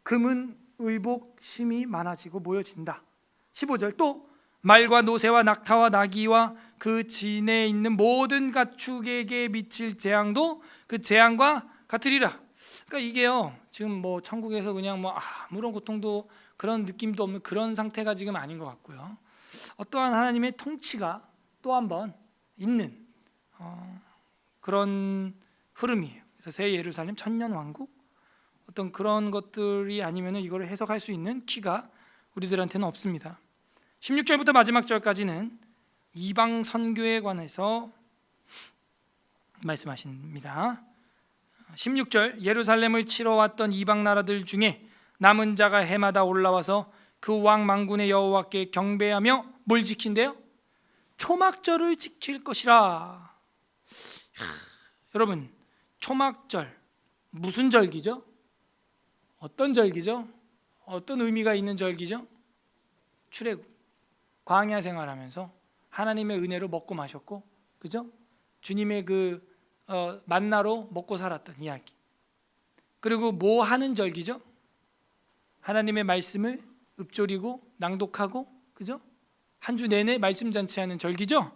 금은 의복 심이 많아지고 모여진다. 15절 또 말과 노새와 낙타와 나귀와 그 진에 있는 모든 가축에게 미칠 재앙도 그 재앙과 같으리라. 그러니까 이게요 지금 천국에서 그냥 아무런 고통도 그런 느낌도 없는 그런 상태가 지금 아닌 것 같고요. 어떠한 하나님의 통치가 또 한 번 있는 그런 흐름이에요. 그래서 새 예루살렘 천년 왕국 어떤 그런 것들이 아니면 이걸 해석할 수 있는 키가 우리들한테는 없습니다. 16절부터 마지막 절까지는 이방 선교에 관해서 말씀하십니다. 16절 예루살렘을 치러 왔던 이방 나라들 중에 남은 자가 해마다 올라와서 그 왕 만군의 여호와께 경배하며 뭘 지킨대요? 초막절을 지킬 것이라. 여러분 초막절 무슨 절기죠? 어떤 절기죠? 어떤 의미가 있는 절기죠? 출애굽 광야 생활하면서 하나님의 은혜로 먹고 마셨고 그죠? 주님의 그 만나로 먹고 살았던 이야기. 그리고 뭐 하는 절기죠? 하나님의 말씀을 읊조리고 낭독하고 그죠? 한 주 내내 말씀 잔치하는 절기죠?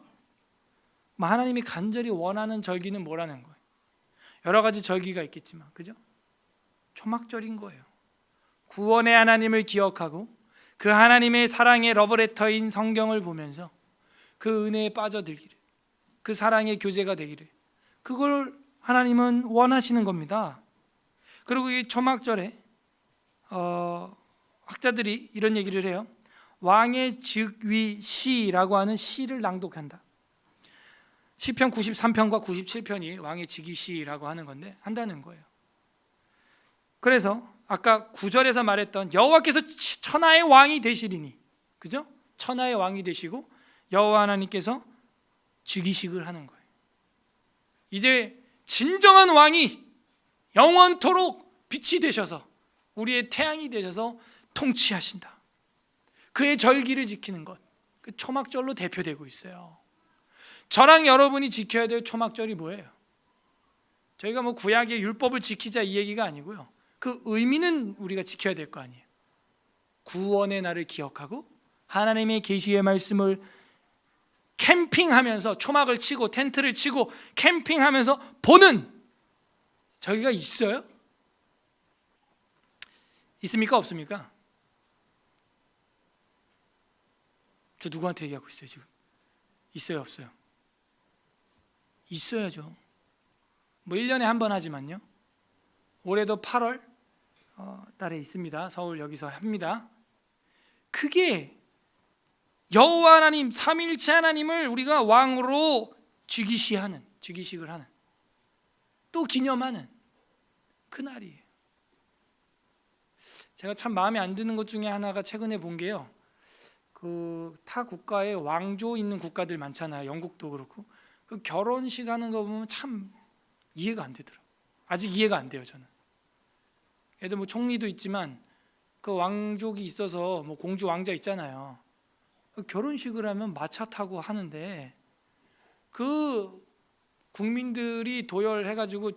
하나님이 간절히 원하는 절기는 뭐라는 거예요? 여러 가지 절기가 있겠지만 그죠? 초막절인 거예요. 구원의 하나님을 기억하고 그 하나님의 사랑의 러브레터인 성경을 보면서 그 은혜에 빠져들기를, 그 사랑의 교제가 되기를, 그걸 하나님은 원하시는 겁니다. 그리고 이 초막절에 학자들이 이런 얘기를 해요. 왕의 즉위시라고 하는 시를 낭독한다. 시편 93편과 97편이 왕의 즉위시라고 하는 건데 한다는 거예요. 그래서 아까 9절에서 말했던 여호와께서 천하의 왕이 되시리니 그죠? 천하의 왕이 되시고 여호와 하나님께서 즉위식을 하는 거예요. 이제 진정한 왕이 영원토록 빛이 되셔서 우리의 태양이 되셔서 통치하신다. 그의 절기를 지키는 것, 그 초막절로 대표되고 있어요. 저랑 여러분이 지켜야 될 초막절이 뭐예요? 저희가 구약의 율법을 지키자 이 얘기가 아니고요. 그 의미는 우리가 지켜야 될 거 아니에요. 구원의 날을 기억하고 하나님의 계시의 말씀을 캠핑하면서 초막을 치고 텐트를 치고 캠핑하면서 보는 저기가 있어요? 있습니까? 없습니까? 저 누구한테 얘기하고 있어요 지금? 있어요? 없어요? 있어야죠. 뭐 1년에 한 번 하지만요. 올해도 8월 달에 있습니다. 서울 여기서 합니다. 그게 여호와 하나님 삼위일체 하나님을 우리가 왕으로 즉위식을 하는 또 기념하는 그날이에요. 제가 참 마음에 안 드는 것 중에 하나가 최근에 본 게요. 그 타 국가에 왕조 있는 국가들 많잖아요. 영국도 그렇고 그 결혼식 하는 거 보면 참 이해가 안 되더라고요. 아직 이해가 안 돼요. 저는 애들 뭐 총리도 있지만 그 왕족이 있어서 뭐 공주 왕자 있잖아요. 결혼식을 하면 마차 타고 하는데 그 국민들이 도열해가지고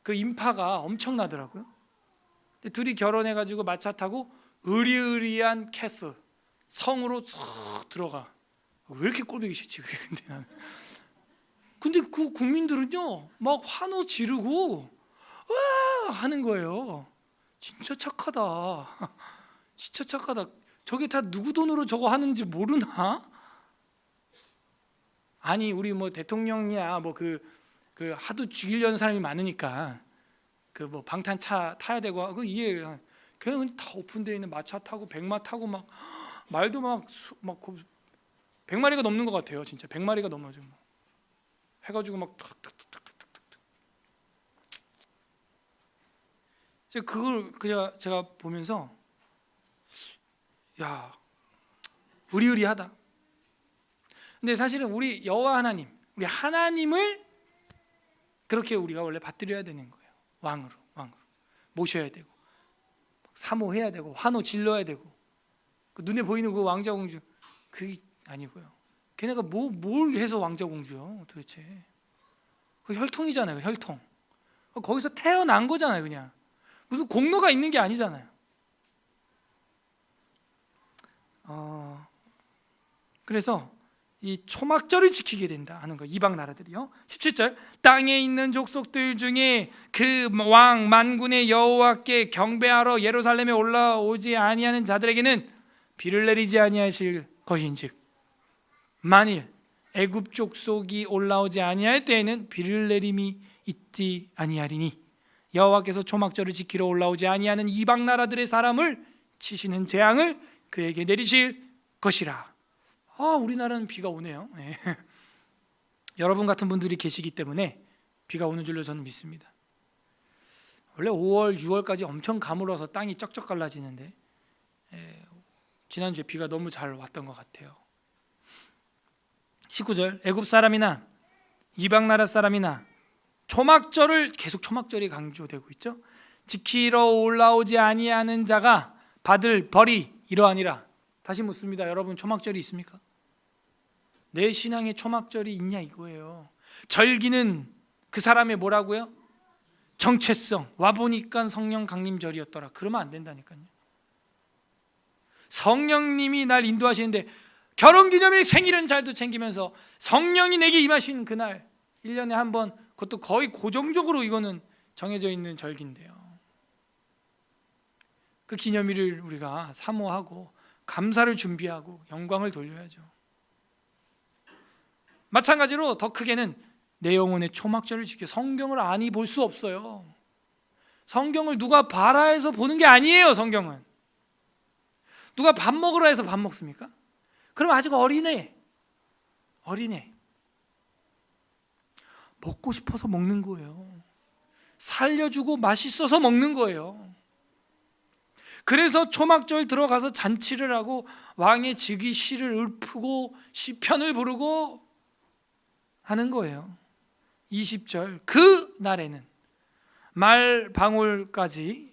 그 인파가 엄청나더라고요. 둘이 결혼해가지고 마차 타고 으리으리한 캐슬 성으로 쏙 들어가. 왜 이렇게 꼴보기 싫지 그게 근데 그 국민들은요 막 환호 지르고 와 하는 거예요. 진짜 착하다. 진짜 착하다. 저게 다 누구 돈으로 저거 하는지 모르나? 아니 우리 뭐 대통령이야 뭐 그 하도 죽이려는 사람이 많으니까 그 뭐 방탄차 타야 되고 그 이해. 그냥 다 오픈되어 있는 마차 타고 백마 타고 막 말도 막 100마리가 넘는 것 같아요. 진짜 100마리가 넘어져. 해가지고 막 탁탁탁탁탁탁. 그걸 제가 보면서 야 의리의리하다. 근데 사실은 우리 여호와 하나님, 우리 하나님을 그렇게 우리가 원래 받들여야 되는 거예요. 왕으로 모셔야 되고 사모해야 되고 환호 질러야 되고 그 눈에 보이는 그 왕자 공주 그게 아니고요. 걔네가 뭘 해서 왕자 공주요 도대체? 그 혈통이잖아요. 혈통. 거기서 태어난 거잖아요. 그냥 무슨 공로가 있는 게 아니잖아요. 그래서 이 초막절을 지키게 된다 하는 거. 이방 나라들이요. 17절 땅에 있는 족속들 중에 그 왕 만군의 여호와께 경배하러 예루살렘에 올라오지 아니하는 자들에게는 비를 내리지 아니하실 것인즉 만일 애굽 족속이 올라오지 아니할 때에는 비를 내림이 있지 아니하리니 여호와께서 초막절을 지키러 올라오지 아니하는 이방 나라들의 사람을 치시는 재앙을 그에게 내리실 것이라. 우리나라는 비가 오네요. 네. 여러분 같은 분들이 계시기 때문에 비가 오는 줄로 저는 믿습니다. 원래 5월, 6월까지 엄청 가물어서 땅이 쩍쩍 갈라지는데 지난주에 비가 너무 잘 왔던 것 같아요. 19절 애굽 사람이나 이방 나라 사람이나 초막절을 계속 초막절이 강조되고 있죠. 지키러 올라오지 아니하는 자가 받을 벌이 이러하니라. 다시 묻습니다. 여러분 초막절이 있습니까? 내 신앙에 초막절이 있냐 이거예요. 절기는 그 사람의 뭐라고요? 정체성. 와보니까 성령 강림절이었더라. 그러면 안 된다니까요. 성령님이 날 인도하시는데 결혼기념일 생일은 잘도 챙기면서 성령이 내게 임하신 그날 1년에 한 번, 그것도 거의 고정적으로 이거는 정해져 있는 절기인데요. 그 기념일을 우리가 사모하고 감사를 준비하고 영광을 돌려야죠. 마찬가지로 더 크게는 내 영혼의 초막절을 지켜. 성경을 아니 볼 수 없어요. 성경을 누가 봐라 해서 보는 게 아니에요. 성경은 누가 밥 먹으라 해서 밥 먹습니까? 그럼 아직 어린애 먹고 싶어서 먹는 거예요. 살려주고 맛있어서 먹는 거예요. 그래서 초막절 들어가서 잔치를 하고 왕의 즉위시를 읊고 시편을 부르고 하는 거예요. 20절 그 날에는 말방울까지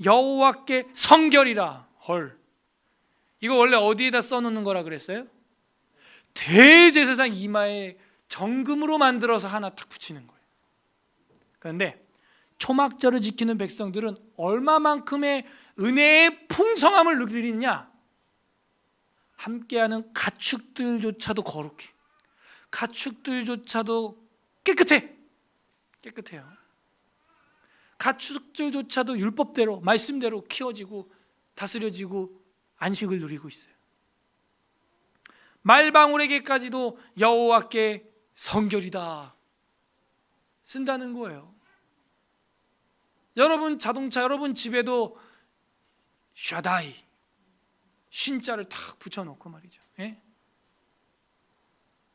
여호와께 성결이라. 헐, 이거 원래 어디에다 써놓는 거라 그랬어요? 대제사장 이마에 정금으로 만들어서 하나 탁 붙이는 거예요. 그런데 초막절을 지키는 백성들은 얼마만큼의 은혜의 풍성함을 누리느냐? 함께하는 가축들조차도 거룩해. 가축들조차도 깨끗해요. 가축들조차도 율법대로 말씀대로 키워지고 다스려지고 안식을 누리고 있어요. 말방울에게까지도 여호와께 성결이다. 쓴다는 거예요. 여러분 자동차 여러분 집에도 샤다이 신자를 탁 붙여놓고 말이죠. 예?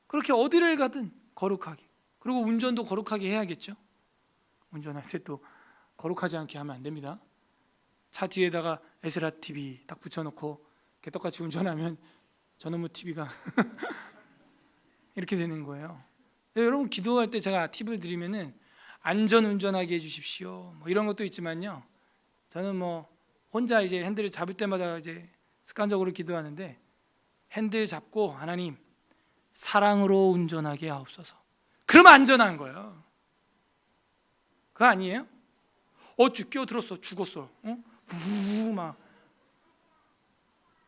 그렇게 어디를 가든 거룩하게, 그리고 운전도 거룩하게 해야겠죠. 운전할 때 또 거룩하지 않게 하면 안 됩니다. 차 뒤에다가 에스라 TV 딱 붙여놓고 개떡같이 운전하면 저놈의 TV가 이렇게 되는 거예요. 여러분 기도할 때 제가 팁을 드리면은 안전 운전하게 해주십시오. 뭐 이런 것도 있지만요. 저는 뭐 혼자 이제 핸들을 잡을 때마다 이제 습관적으로 기도하는데, 핸들 잡고 하나님 사랑으로 운전하게 하옵소서. 그러면 안전한 거예요. 그거 아니에요? 끼어들었어, 죽었어. 막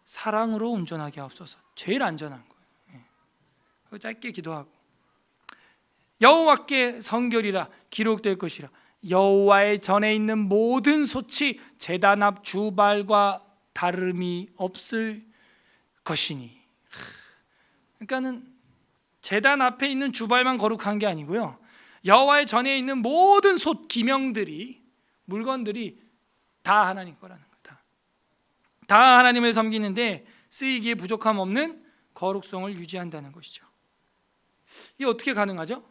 사랑으로 운전하게 하옵소서. 제일 안전한 거예요. 예. 짧게 기도하고 여호와께 성결이라 기록될 것이라. 여호와의 전에 있는 모든 솥이 제단 앞 주발과 다름이 없을 것이니. 그러니까는 제단 앞에 있는 주발만 거룩한 게 아니고요, 여호와의 전에 있는 모든 솥 기명들이, 물건들이 다 하나님 거라는 거다. 다 하나님을 섬기는데 쓰이기에 부족함 없는 거룩성을 유지한다는 것이죠. 이게 어떻게 가능하죠?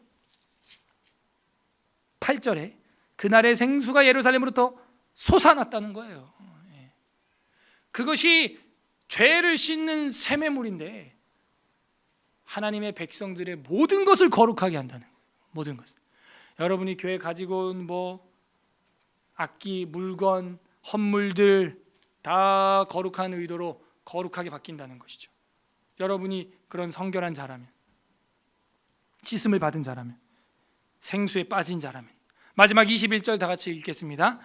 8절에 그날의 생수가 예루살렘으로부터 솟아났다는 거예요. 그것이 죄를 씻는 샘의물인데 하나님의 백성들의 모든 것을 거룩하게 한다는 거예요. 모든 것. 여러분이 교회 가지고 온 뭐 악기, 물건, 헌물들 다 거룩한 의도로 거룩하게 바뀐다는 것이죠. 여러분이 그런 성결한 자라면, 씻음을 받은 자라면, 생수에 빠진 자라면. 마지막 21절 다 같이 읽겠습니다.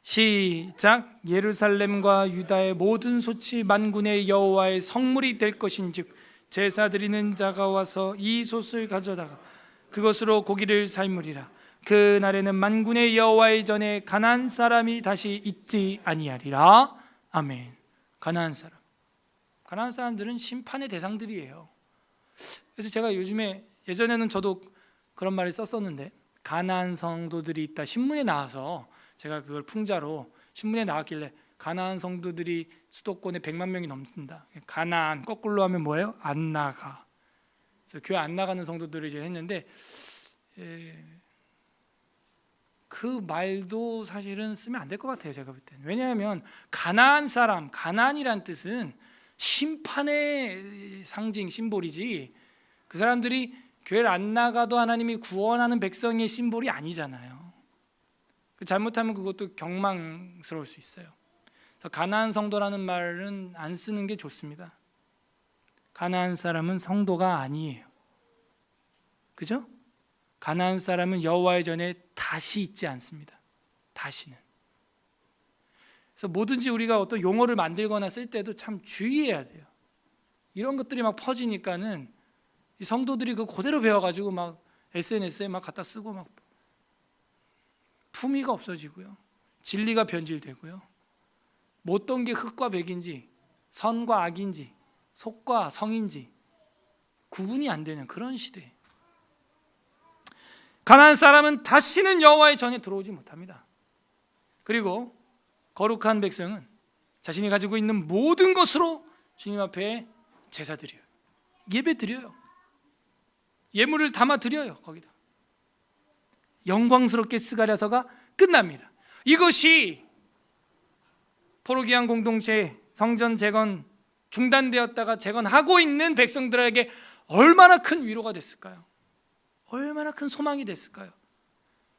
시작. 예루살렘과 유다의 모든 솥이 만군의 여호와의 성물이 될 것인즉 제사 드리는 자가 와서 이 솥을 가져다가 그것으로 고기를 삶으리라. 그 날에는 만군의 여호와의 전에 가나안 사람이 다시 있지 아니하리라. 아멘. 가나안 사람들은 심판의 대상들이에요. 그래서 제가 예전에는 저도 그런 말을 썼었는데, 가나안 성도들이 있다 신문에 나와서 제가 그걸 풍자로 신문에 나왔길래 가나안 성도들이 수도권에 100만 명이 넘습니다. 가나안 거꾸로 하면 뭐예요? 안 나가. 그래서 교회 안 나가는 성도들을 이제 했는데, 그 말도 사실은 쓰면 안 될 것 같아요. 제가 볼 때는. 왜냐하면 가나안 사람, 가나안이란 뜻은 심판의 상징, 심볼이지, 그 사람들이 교회를 안 나가도 하나님이 구원하는 백성의 심볼이 아니잖아요. 잘못하면 그것도 경망스러울 수 있어요. 그래서 가나안 성도라는 말은 안 쓰는 게 좋습니다. 가나안 사람은 성도가 아니에요. 그죠? 가나안 사람은 여호와의 전에 다시 있지 않습니다. 다시는. 그래서 뭐든지 우리가 어떤 용어를 만들거나 쓸 때도 참 주의해야 돼요. 이런 것들이 막 퍼지니까는 이 성도들이 그 그대로 배워가지고 막 SNS에 막 갖다 쓰고 막 품위가 없어지고요, 진리가 변질되고요, 못된 게 흙과 백인지 선과 악인지 속과 성인지 구분이 안 되는 그런 시대. 가나안 사람은 다시는 여호와의 전에 들어오지 못합니다. 그리고 거룩한 백성은 자신이 가지고 있는 모든 것으로 주님 앞에 제사 드려요. 예배 드려요. 예물을 담아 드려요. 거기다 영광스럽게 스가랴서가 끝납니다. 이것이 포로기한 공동체 성전 재건 중단되었다가 재건하고 있는 백성들에게 얼마나 큰 위로가 됐을까요? 얼마나 큰 소망이 됐을까요?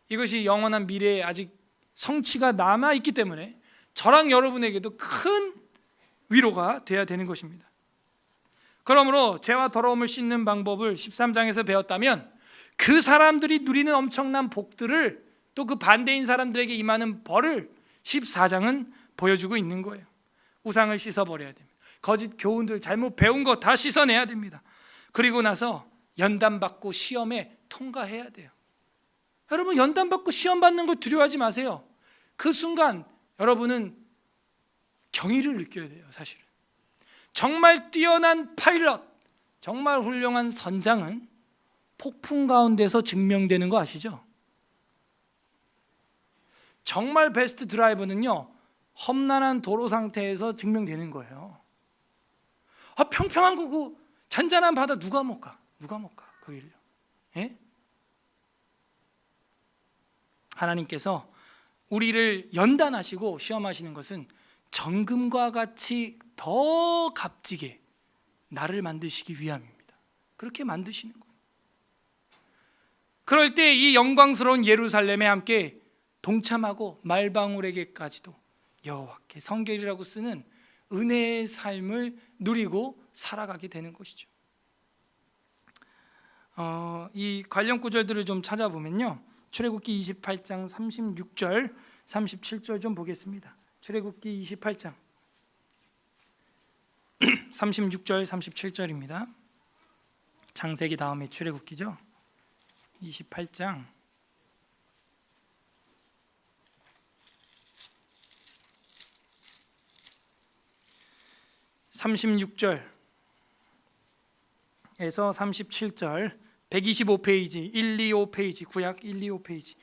이것이 영원한 미래에 아직 성취가 남아있기 때문에 저랑 여러분에게도 큰 위로가 돼야 되는 것입니다. 그러므로 죄와 더러움을 씻는 방법을 13장에서 배웠다면 그 사람들이 누리는 엄청난 복들을, 또 그 반대인 사람들에게 임하는 벌을 14장은 보여주고 있는 거예요. 우상을 씻어버려야 됩니다. 거짓 교훈들, 잘못 배운 거 다 씻어내야 됩니다. 그리고 나서 연단받고 시험에 통과해야 돼요. 여러분, 연단받고 시험 받는 걸 두려워하지 마세요. 그 순간 여러분은 경의를 느껴야 돼요. 사실은 정말 뛰어난 파일럿, 정말 훌륭한 선장은 폭풍 가운데서 증명되는 거 아시죠? 정말 베스트 드라이브는요, 험난한 도로 상태에서 증명되는 거예요. 평평한 거고 잔잔한 바다 누가 못 가? 누가 못 가? 그 길요. 예? 하나님께서 우리를 연단하시고 시험하시는 것은 정금과 같이 더 값지게 나를 만드시기 위함입니다. 그렇게 만드시는 거예요. 그럴 때 이 영광스러운 예루살렘에 함께 동참하고 말방울에게까지도 여호와께 성결이라고 쓰는 은혜의 삶을 누리고 살아가게 되는 것이죠. 이 관련 구절들을 좀 찾아보면요, 출애굽기 28장 36절 37절 좀 보겠습니다. 출애굽기 28장 36절 37절입니다. 창세기 다음에 출애굽기죠. 28장 36절에서 37절 125페이지 125페이지 구약 125페이지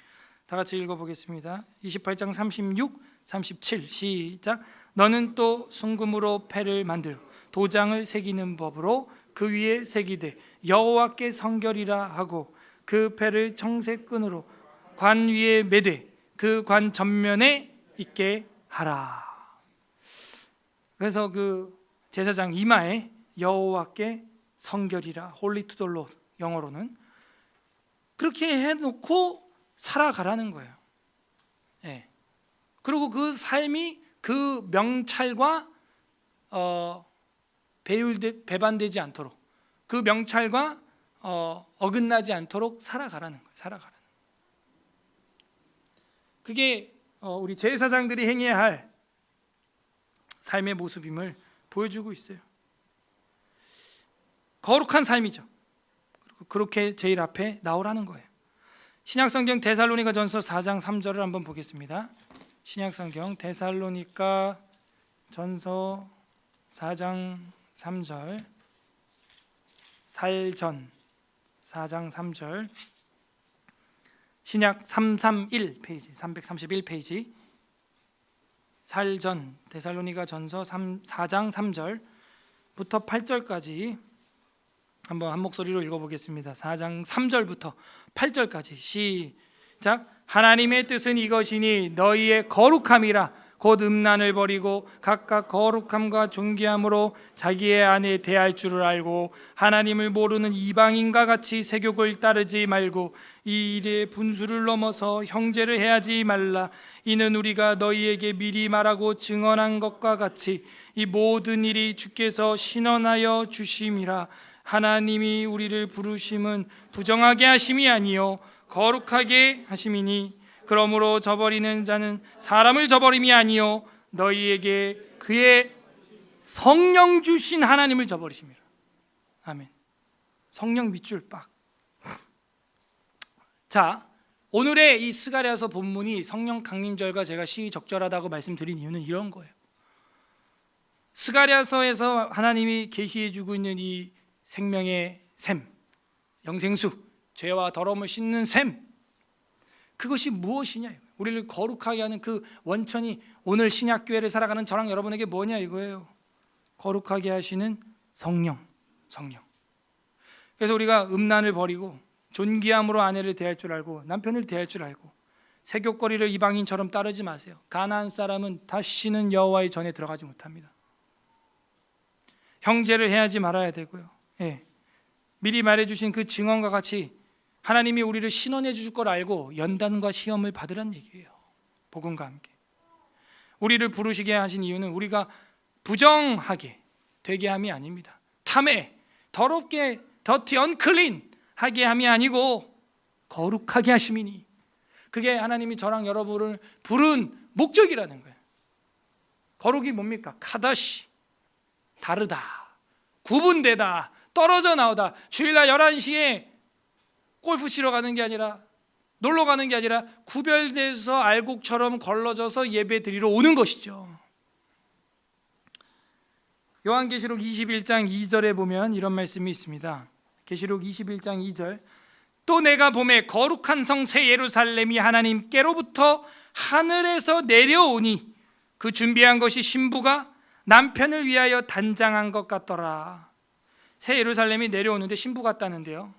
다 같이 읽어보겠습니다. 28장 36, 37 시작. 너는 또 순금으로 패를 만들어 도장을 새기는 법으로 그 위에 새기되 여호와께 성결이라 하고 그 패를 청색끈으로 관 위에 매되 그 관 전면에 있게 하라. 그래서 그 제사장 이마에 여호와께 성결이라 홀리 투 더 로드, 영어로는 그렇게 해놓고 살아가라는 거예요. 예. 그리고 그 삶이 그 명찰과 배반되지 않도록, 그 명찰과 어긋나지 않도록 살아가라는 거예요. 살아가라는. 그게 우리 제사장들이 행해야 할 삶의 모습임을 보여주고 있어요. 거룩한 삶이죠. 그리고 그렇게 제일 앞에 나오라는 거예요. 신약성경 데살로니가전서 4장 3절을 한번 보겠습니다. 신약성경 데살로니가전서 4장 3절 살전 4장 3절 신약 331페이지 331페이지 살전 데살로니가전서 4장 3절부터 8절까지 한번 한 목소리로 읽어보겠습니다. 4장 3절부터 8절까지 시작. 하나님의 뜻은 이것이니 너희의 거룩함이라 곧 음란을 버리고 각각 거룩함과 존귀함으로 자기의 아내 대할 줄을 알고 하나님을 모르는 이방인과 같이 세욕을 따르지 말고 이 일에 분수를 넘어서 형제를 해하지 말라. 이는 우리가 너희에게 미리 말하고 증언한 것과 같이 이 모든 일이 주께서 신원하여 주심이라. 하나님이 우리를 부르심은 부정하게 하심이 아니요 거룩하게 하심이니 그러므로 저버리는 자는 사람을 저버림이 아니요 너희에게 그의 성령 주신 하나님을 저버리심이라. 아멘. 성령 밑줄 빡. 자, 오늘의 이 스가랴서 본문이 성령 강림절과 제가 시적절하다고 말씀드린 이유는 이런 거예요. 스가랴서에서 하나님이 계시해주고 있는 이 생명의 샘, 영생수, 죄와 더러움을 씻는 샘, 그것이 무엇이냐, 우리를 거룩하게 하는 그 원천이 오늘 신약교회를 살아가는 저랑 여러분에게 뭐냐 이거예요. 거룩하게 하시는 성령. 그래서 우리가 음란을 버리고 존귀함으로 아내를 대할 줄 알고 남편을 대할 줄 알고 세욕거리를 이방인처럼 따르지 마세요. 가나안 사람은 다시는 여호와의 전에 들어가지 못합니다. 형제를 해하지 말아야 되고요. 예. 미리 말해주신 그 증언과 같이 하나님이 우리를 신원해 줄 걸 알고 연단과 시험을 받으란 얘기예요. 복음과 함께 우리를 부르시게 하신 이유는 우리가 부정하게 되게 함이 아닙니다. 탐해, 더럽게, 더티, 언클린 하게 함이 아니고 거룩하게 하심이니, 그게 하나님이 저랑 여러분을 부른 목적이라는 거예요. 거룩이 뭡니까? 카다시, 다르다, 구분되다, 떨어져 나오다. 주일날 11시에 골프 치러 가는 게 아니라, 놀러 가는 게 아니라 구별돼서 알곡처럼 걸러져서 예배 드리러 오는 것이죠. 요한계시록 21장 2절에 보면 이런 말씀이 있습니다. 계시록 21장 2절, 또 내가 보매 거룩한 성 새 예루살렘이 하나님께로부터 하늘에서 내려오니 그 준비한 것이 신부가 남편을 위하여 단장한 것 같더라. 새 예루살렘이 내려오는데 신부 같다는데요,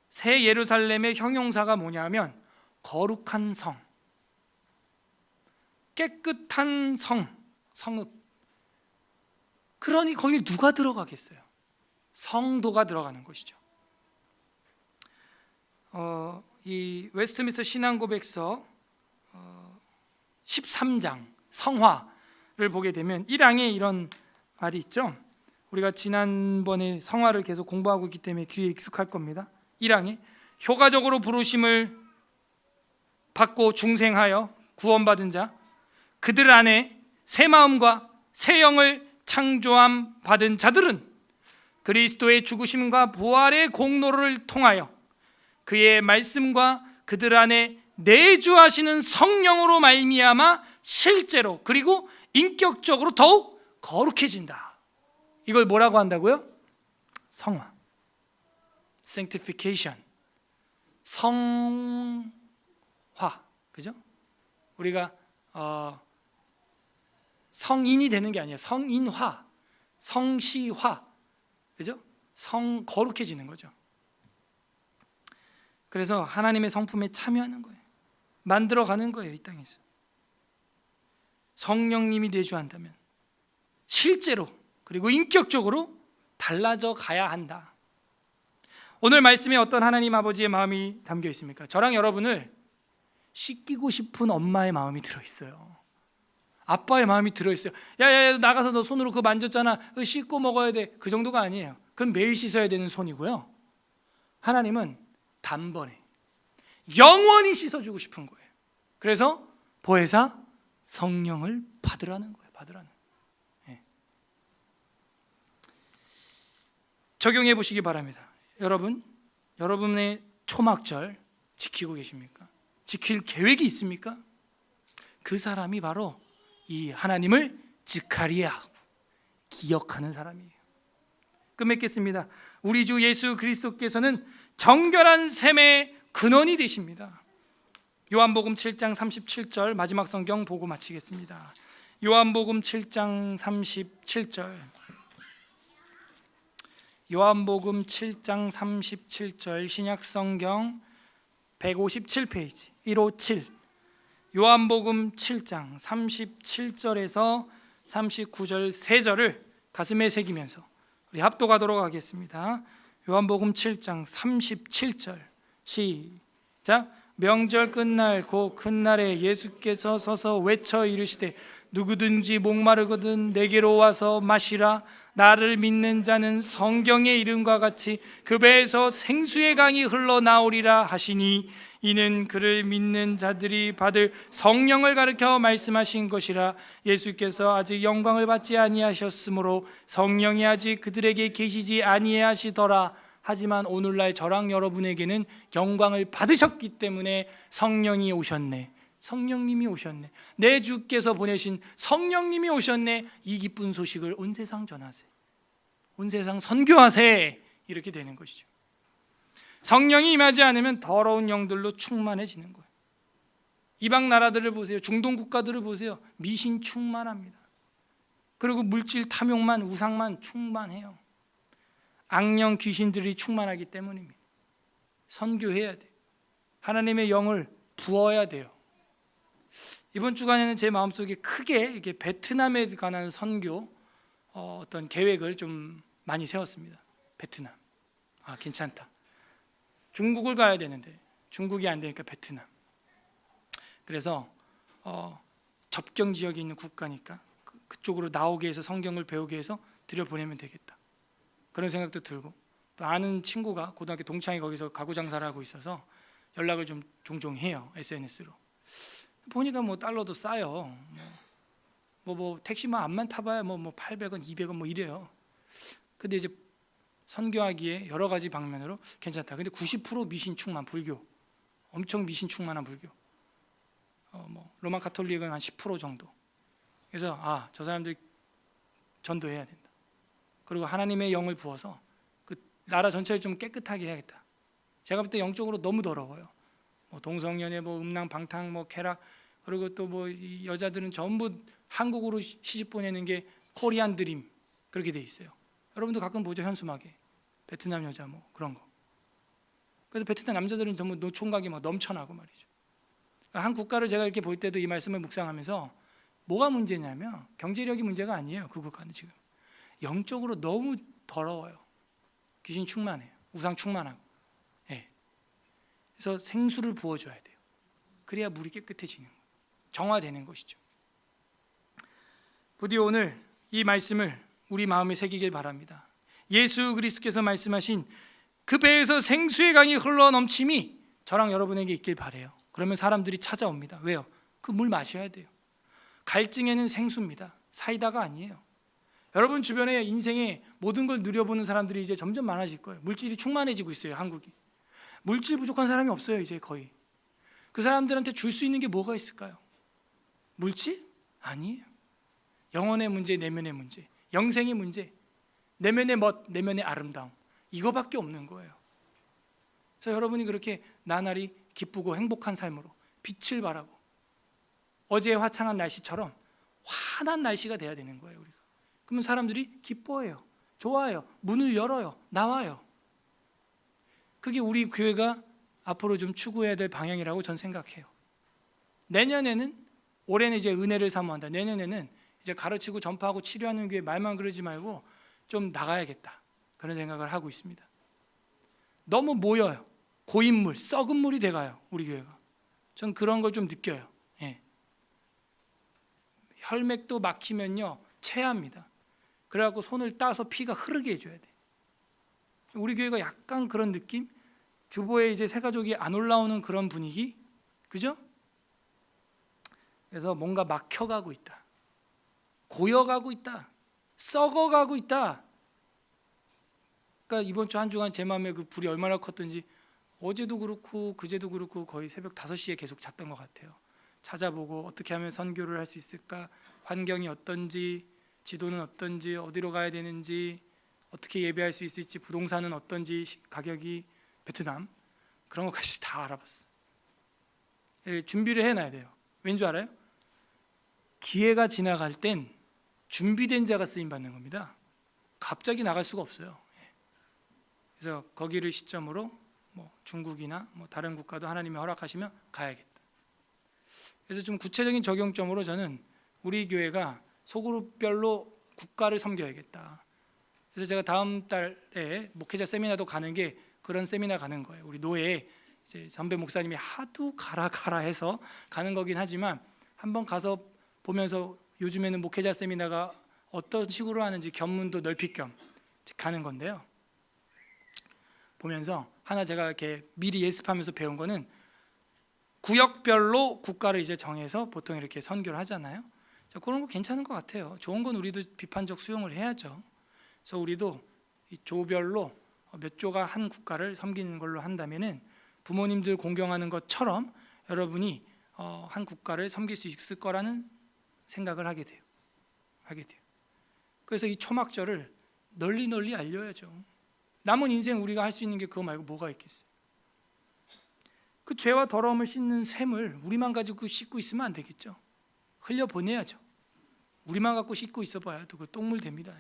새 예루살렘의 형용사가 뭐냐면 거룩한 성, 깨끗한 성, 성읍. 그러니 거기 누가 들어가겠어요? 성도가 들어가는 것이죠. 이 웨스트민스터 신앙고백서 13장 성화를 보게 되면 1항에 이런 말이 있죠. 우리가 지난번에 성화를 계속 공부하고 있기 때문에 귀에 익숙할 겁니다. 1항에 효과적으로 부르심을 받고 중생하여 구원받은 자, 그들 안에 새 마음과 새 영을 창조함 받은 자들은 그리스도의 죽으심과 부활의 공로를 통하여 그의 말씀과 그들 안에 내주하시는 성령으로 말미암아 실제로 그리고 인격적으로 더욱 거룩해진다. 이걸 뭐라고 한다고요? 성화, sanctification, 성화, 그죠? 우리가 성인이 되는 게 아니에요. 성인화, 성시화, 그죠? 거룩해지는 거죠. 그래서 하나님의 성품에 참여하는 거예요. 만들어가는 거예요, 이 땅에서. 성령님이 내주한다면 실제로 그리고 인격적으로 달라져 가야 한다. 오늘 말씀에 어떤 하나님 아버지의 마음이 담겨 있습니까? 저랑 여러분을 씻기고 싶은 엄마의 마음이 들어있어요. 아빠의 마음이 들어있어요. 야야야, 나가서 너 손으로 그거 만졌잖아, 그거 씻고 먹어야 돼. 그 정도가 아니에요. 그건 매일 씻어야 되는 손이고요. 하나님은 단번에 영원히 씻어주고 싶은 거예요. 그래서 보혜사 성령을 받으라는 거예요. 받으라는. 네. 적용해 보시기 바랍니다. 여러분의 초막절 지키고 계십니까? 지킬 계획이 있습니까? 그 사람이 바로 이 하나님을 지카리아, 기억하는 사람이에요. 끝맺겠습니다. 우리 주 예수 그리스도께서는 정결한 샘의 근원이 되십니다. 요한복음 7장 37절 마지막 성경 보고 마치겠습니다. 요한복음 7장 37절, 요한복음 7장 37절 신약성경 157페이지 157, 요한복음 7장 37절에서 39절 3절을 가슴에 새기면서 우리 합독하도록 하겠습니다. 요한복음 7장 37절 시작. 명절 끝날 곧 큰 날에 예수께서 서서 외쳐 이르시되 누구든지 목마르거든 내게로 와서 마시라. 나를 믿는 자는 성경의 이름과 같이 그 배에서 생수의 강이 흘러나오리라 하시니 이는 그를 믿는 자들이 받을 성령을 가르쳐 말씀하신 것이라. 예수께서 아직 영광을 받지 아니하셨으므로 성령이 아직 그들에게 계시지 아니하시더라. 하지만 오늘날 저랑 여러분에게는 영광을 받으셨기 때문에 성령이 오셨네, 성령님이 오셨네, 내 주께서 보내신 성령님이 오셨네, 이 기쁜 소식을 온 세상 전하세, 온 세상 선교하세, 이렇게 되는 것이죠. 성령이 임하지 않으면 더러운 영들로 충만해지는 거예요. 이방 나라들을 보세요. 중동 국가들을 보세요. 미신 충만합니다. 그리고 물질 탐욕만, 우상만 충만해요. 악령 귀신들이 충만하기 때문입니다. 선교해야 돼요. 하나님의 영을 부어야 돼요. 이번 주간에는 제 마음속에 크게 이게 베트남에 관한 선교 어떤 계획을 좀 많이 세웠습니다. 베트남, 괜찮다. 중국을 가야 되는데 중국이 안 되니까 베트남. 그래서 접경 지역에 있는 국가니까 그쪽으로 나오게 해서 성경을 배우게 해서 들여보내면 되겠다. 그런 생각도 들고, 또 아는 친구가 고등학교 동창이 거기서 가구 장사를 하고 있어서 연락을 좀 종종 해요. SNS로 보니까 뭐 달러도 싸요. 뭐 택시만 안만 타봐야 뭐 800원, 200원 뭐 이래요. 근데 이제 선교하기에 여러 가지 방면으로 괜찮다. 근데 90% 미신 충만 불교, 엄청 미신 충만한 불교. 뭐 로마 가톨릭은 한 10% 정도. 그래서 저 사람들 전도해야 된다. 그리고 하나님의 영을 부어서 그 나라 전체를 좀 깨끗하게 해야겠다. 제가 볼 때 영적으로 너무 더러워요. 뭐 동성연애, 뭐 음란, 방탕, 뭐 쾌락, 그리고 또 뭐 여자들은 전부 한국으로 시집 보내는 게 코리안 드림 그렇게 돼 있어요. 여러분도 가끔 보죠, 현수막에 베트남 여자 뭐 그런 거. 그래서 베트남 남자들은 전부 노총각이 막 넘쳐나고 말이죠. 그러니까 한 국가를 제가 이렇게 볼 때도 이 말씀을 묵상하면서 뭐가 문제냐면 경제력이 문제가 아니에요. 그 국가는 지금 영적으로 너무 더러워요. 귀신 충만해요. 우상 충만하고. 예. 그래서 생수를 부어줘야 돼요. 그래야 물이 깨끗해지는 거예요. 정화되는 것이죠. 부디 오늘 이 말씀을 우리 마음에 새기길 바랍니다. 예수 그리스도께서 말씀하신 그 배에서 생수의 강이 흘러 넘침이 저랑 여러분에게 있길 바래요. 그러면 사람들이 찾아옵니다. 왜요? 그 물 마셔야 돼요. 갈증에는 생수입니다. 사이다가 아니에요. 여러분 주변에 인생의 모든 걸 누려보는 사람들이 이제 점점 많아질 거예요. 물질이 충만해지고 있어요. 한국이. 물질 부족한 사람이 없어요. 이제 거의. 그 사람들한테 줄 수 있는 게 뭐가 있을까요? 물질? 아니에요. 영혼의 문제, 내면의 문제, 영생의 문제, 내면의 멋, 내면의 아름다움, 이거밖에 없는 거예요. 그래서 여러분이 그렇게 나날이 기쁘고 행복한 삶으로 빛을 발하고 어제의 화창한 날씨처럼 환한 날씨가 돼야 되는 거예요. 우리가. 그러면 사람들이 기뻐해요. 좋아요. 문을 열어요. 나와요. 그게 우리 교회가 앞으로 좀 추구해야 될 방향이라고 전 생각해요. 내년에는, 올해는 이제 은혜를 사모한다. 내년에는 이제 가르치고 전파하고 치료하는 교회 말만 그러지 말고 좀 나가야겠다. 그런 생각을 하고 있습니다. 너무 모여요. 고인물, 썩은 물이 돼가요. 우리 교회가. 전 그런 걸 좀 느껴요. 예. 혈맥도 막히면요 체합니다. 그래갖고 손을 따서 피가 흐르게 해줘야 돼. 우리 교회가 약간 그런 느낌? 주보에 이제 새 가족이 안 올라오는 그런 분위기, 그죠? 그래서 뭔가 막혀가고 있다, 고여가고 있다, 썩어가고 있다. 그러니까 이번 주 한 주간 제 마음에 그 불이 얼마나 컸던지 어제도 그렇고 그제도 그렇고 거의 새벽 5시에 계속 잤던 것 같아요. 찾아보고 어떻게 하면 선교를 할 수 있을까, 환경이 어떤지, 지도는 어떤지, 어디로 가야 되는지, 어떻게 예배할 수 있을지, 부동산은 어떤지, 가격이, 베트남, 그런 것까지 다 알아봤어요. 준비를 해놔야 돼요. 왠 줄 알아요? 기회가 지나갈 땐 준비된 자가 쓰임 받는 겁니다. 갑자기 나갈 수가 없어요. 그래서 거기를 시점으로 뭐 중국이나 뭐 다른 국가도 하나님이 허락하시면 가야겠다. 그래서 좀 구체적인 적용점으로 저는 우리 교회가 소그룹별로 국가를 섬겨야겠다. 그래서 제가 다음 달에 목회자 세미나도 가는 게 그런 세미나 가는 거예요. 우리 노예에 이제 전배 목사님이 하도 가라 해서 가는 거긴 하지만 한번 가서 보면서 요즘에는 목회자 세미나가 어떤 식으로 하는지 견문도 넓힐 겸 가는 건데요. 보면서 하나 제가 이렇게 미리 예습하면서 배운 거는 구역별로 국가를 이제 정해서 보통 이렇게 선교를 하잖아요. 그런 거 괜찮은 것 같아요. 좋은 건 우리도 비판적 수용을 해야죠. 그래서 우리도 이 조별로 몇 조가 한 국가를 섬기는 걸로 한다면은 부모님들 공경하는 것처럼 여러분이 한 국가를 섬길 수 있을 거라는 생각을 하게 돼요. 그래서 이 초막절을 널리 알려야죠. 남은 인생 우리가 할 수 있는 게 그거 말고 뭐가 있겠어요? 그 죄와 더러움을 씻는 샘을 우리만 가지고 씻고 있으면 안 되겠죠. 흘려보내야죠. 우리만 갖고 씻고 있어봐야 또 그 똥물 됩니다.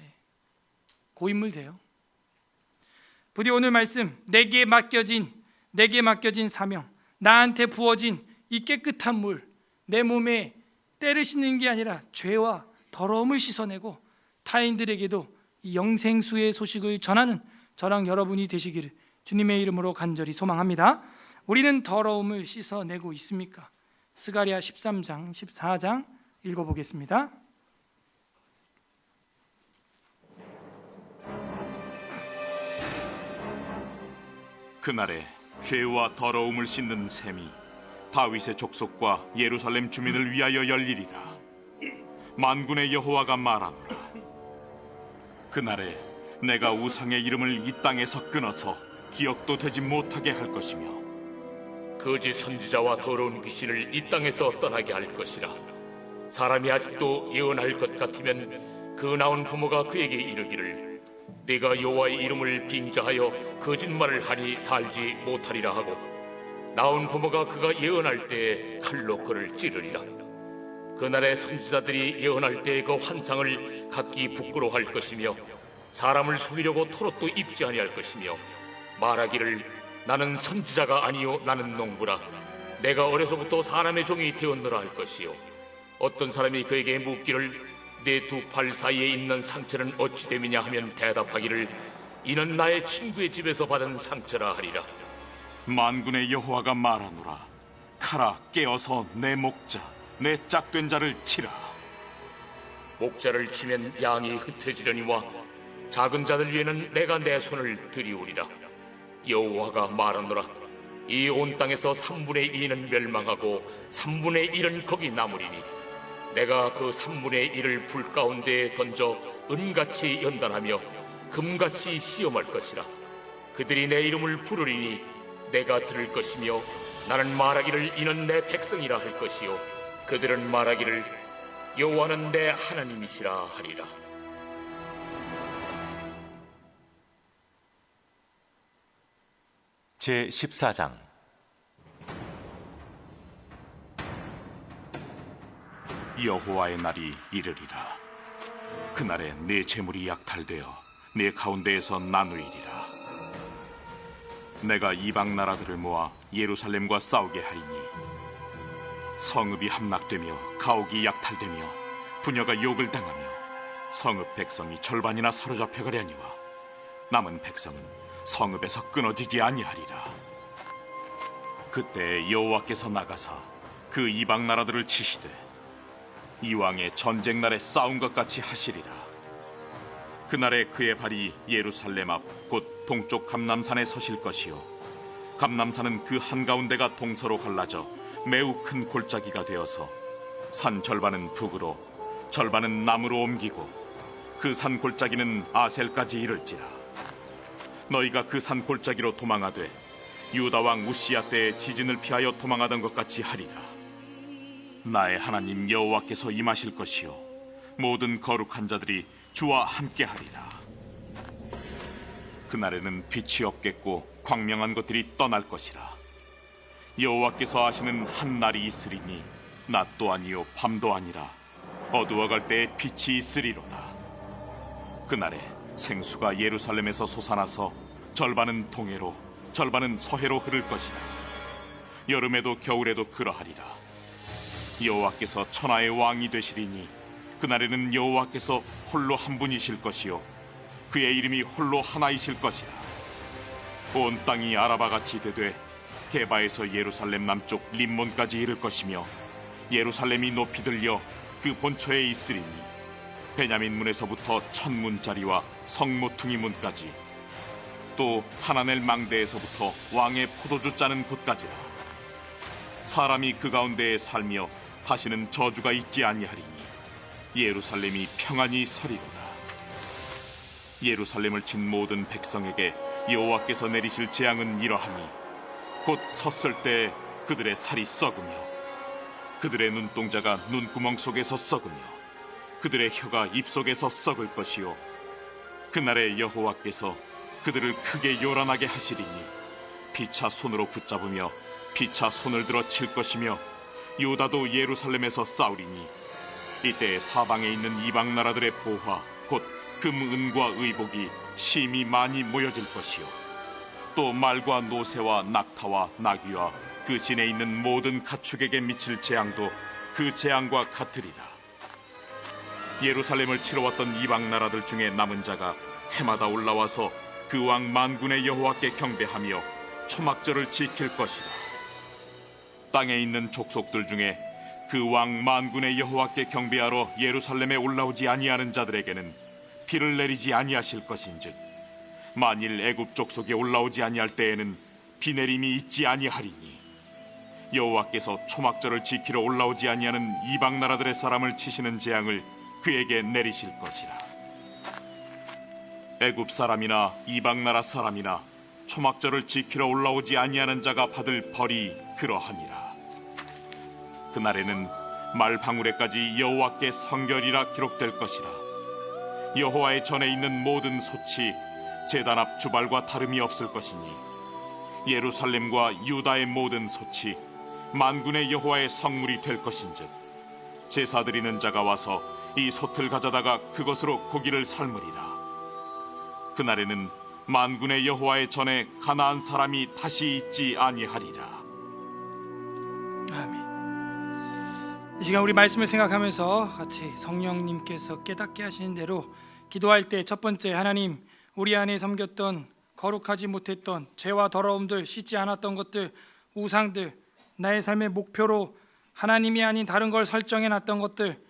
고인물 돼요. 부디 오늘 말씀, 내게 맡겨진 사명, 나한테 부어진 이 깨끗한 물, 내 몸에 때를 씻는 게 아니라 죄와 더러움을 씻어내고 타인들에게도 이 영생수의 소식을 전하는 저랑 여러분이 되시기를 주님의 이름으로 간절히 소망합니다. 우리는 더러움을 씻어내고 있습니까? 스가랴 13장, 14장 읽어보겠습니다. 그날에 죄와 더러움을 씻는 샘이 다윗의 족속과 예루살렘 주민을 위하여 열리리라. 만군의 여호와가 말하노라. 그날에 내가 우상의 이름을 이 땅에서 끊어서 기억도 되지 못하게 할 것이며 거짓 선지자와 더러운 귀신을 이 땅에서 떠나게 할 것이라. 사람이 아직도 예언할 것 같으면 그 나온 부모가 그에게 이르기를 내가 여호와의 이름을 빙자하여 거짓말을 하니 살지 못하리라 하고 나온 부모가 그가 예언할 때에 칼로 그를 찌르리라. 그날의 선지자들이 예언할 때 그 환상을 각기 부끄러워할 것이며 사람을 속이려고 토롯도 입지 아니할 것이며 말하기를 나는 선지자가 아니요 나는 농부라 내가 어려서부터 사람의 종이 되었노라 할 것이요 어떤 사람이 그에게 묻기를 내 두 팔 사이에 있는 상처는 어찌 됨이냐 하면 대답하기를 이는 나의 친구의 집에서 받은 상처라 하리라. 만군의 여호와가 말하노라. 가라, 깨어서 내 목자, 내 짝된 자를 치라. 목자를 치면 양이 흩어지려니와 작은 자들 위에는 내가 내 손을 들이우리라. 여호와가 말하노라. 이 온 땅에서 3분의 2는 멸망하고 3분의 1은 거기 남으리니 내가 그 3분의 1을 불 가운데에 던져 은같이 연단하며 금같이 시험할 것이라. 그들이 내 이름을 부르리니 내가 들을 것이며 나는 말하기를 이는 내 백성이라 할 것이요 그들은 말하기를 여호와는 내 하나님이시라 하리라. 제14장 여호와의 날이 이르리라. 그날에 내 재물이 약탈되어 내 가운데에서 나누이리라. 내가 이방 나라들을 모아 예루살렘과 싸우게 하리니 성읍이 함락되며 가옥이 약탈되며 부녀가 욕을 당하며 성읍 백성이 절반이나 사로잡혀 가려니와 남은 백성은 성읍에서 끊어지지 아니하리라. 그때 여호와께서 나가사 그 이방 나라들을 치시되 이왕의 전쟁 날에 싸운 것 같이 하시리라. 그날에 그의 발이 예루살렘 앞 곧 동쪽 감람산에 서실 것이요 감람산은 그 한가운데가 동서로 갈라져 매우 큰 골짜기가 되어서 산 절반은 북으로 절반은 남으로 옮기고 그 산 골짜기는 아셀까지 이를지라. 너희가 그 산 골짜기로 도망하되 유다 왕 우시야 때의 지진을 피하여 도망하던 것 같이 하리라. 나의 하나님 여호와께서 임하실 것이요 모든 거룩한 자들이 주와 함께하리라. 그날에는 빛이 없겠고 광명한 것들이 떠날 것이라. 여호와께서 하시는 한 날이 있으리니 낮도 아니요 밤도 아니라 어두워갈 때에 빛이 있으리로다. 그날에 생수가 예루살렘에서 솟아나서 절반은 동해로 절반은 서해로 흐를 것이라. 여름에도 겨울에도 그러하리라. 여호와께서 천하의 왕이 되시리니 그날에는 여호와께서 홀로 한 분이실 것이요 그의 이름이 홀로 하나이실 것이라. 온 땅이 아라바같이 되되 게바에서 예루살렘 남쪽 림몬까지 이를 것이며 예루살렘이 높이 들려 그 본처에 있으리니 베냐민 문에서부터 천문짜리와 성모퉁이 문까지 또 하나넬 망대에서부터 왕의 포도주 짜는 곳까지라. 사람이 그 가운데에 살며 다시는 저주가 있지 아니하리니 예루살렘이 평안히 서리로다. 예루살렘을 친 모든 백성에게 여호와께서 내리실 재앙은 이러하니 곧 섰을 때 그들의 살이 썩으며 그들의 눈동자가 눈구멍 속에서 썩으며 그들의 혀가 입속에서 썩을 것이요 그날에 여호와께서 그들을 크게 요란하게 하시리니 피차 손으로 붙잡으며 피차 손을 들어 칠 것이며 유다도 예루살렘에서 싸우리니 이때 사방에 있는 이방 나라들의 보화 곧 금, 은과 의복이 심히 많이 모여질 것이요 또 말과 노새와 낙타와 나귀와 그 진에 있는 모든 가축에게 미칠 재앙도 그 재앙과 같으리라. 예루살렘을 치러 왔던 이방 나라들 중에 남은 자가 해마다 올라와서 그 왕 만군의 여호와께 경배하며 초막절을 지킬 것이다. 땅에 있는 족속들 중에 그 왕 만군의 여호와께 경배하러 예루살렘에 올라오지 아니하는 자들에게는 비를 내리지 아니하실 것인즉 만일 애굽 족속에 올라오지 아니할 때에는 비 내림이 있지 아니하리니 여호와께서 초막절을 지키러 올라오지 아니하는 이방 나라들의 사람을 치시는 재앙을 그에게 내리실 것이라. 애굽 사람이나 이방 나라 사람이나 초막절을 지키러 올라오지 아니하는 자가 받을 벌이 그러하니라. 그날에는 말 방울에까지 여호와께 성결이라 기록될 것이라. 여호와의 전에 있는 모든 솥이 제단 앞 주발과 다름이 없을 것이니 예루살렘과 유다의 모든 솥이 만군의 여호와의 성물이 될 것인즉 제사 드리는 자가 와서 이 솥을 가져다가 그것으로 고기를 삶으리라. 그날에는 만군의 여호와의 전에 가나안 사람이 다시 있지 아니하리라. 아멘. 이 시간 우리 말씀을 생각하면서 같이 성령님께서 깨닫게 하시는 대로 기도할 때 첫 번째, 하나님, 우리 안에 섬겼던 거룩하지 못했던 죄와 더러움들, 씻지 않았던 것들, 우상들, 나의 삶의 목표로 하나님이 아닌 다른 걸 설정해 놨던 것들,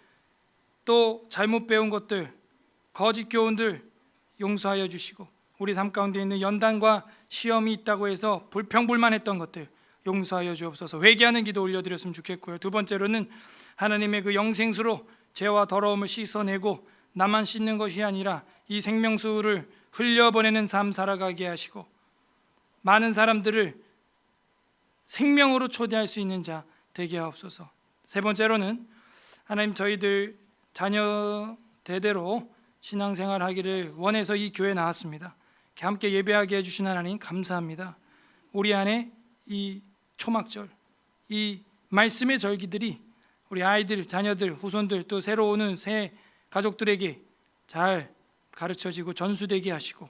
또 잘못 배운 것들, 거짓 교훈들 용서하여 주시고, 우리 삶 가운데 있는 연단과 시험이 있다고 해서 불평불만했던 것들 용서하여 주옵소서. 회개하는 기도 올려드렸으면 좋겠고요. 두 번째로는 하나님의 그 영생수로 죄와 더러움을 씻어내고 나만 씻는 것이 아니라 이 생명수를 흘려보내는 삶 살아가게 하시고, 많은 사람들을 생명으로 초대할 수 있는 자 되게 하옵소서. 세 번째로는 하나님, 저희들 자녀 대대로 신앙생활 하기를 원해서 이 교회에 나왔습니다. 함께 예배하게 해주신 하나님 감사합니다. 우리 안에 이 초막절, 이 말씀의 절기들이 우리 아이들, 자녀들, 후손들, 또 새로 오는 새 가족들에게 잘 가르쳐지고 전수되게 하시고,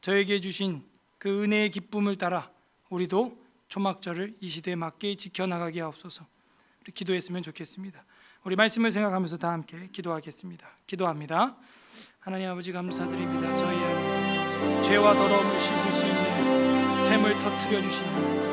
저에게 주신 그 은혜의 기쁨을 따라 우리도 초막절을 이 시대에 맞게 지켜나가게 하옵소서. 우리 기도했으면 좋겠습니다. 우리 말씀을 생각하면서 다 함께 기도하겠습니다. 기도합니다. 하나님 아버지, 감사드립니다. 저희 안에 죄와 더러움을 씻을 수 있는 샘을 터뜨려 주신 하나님,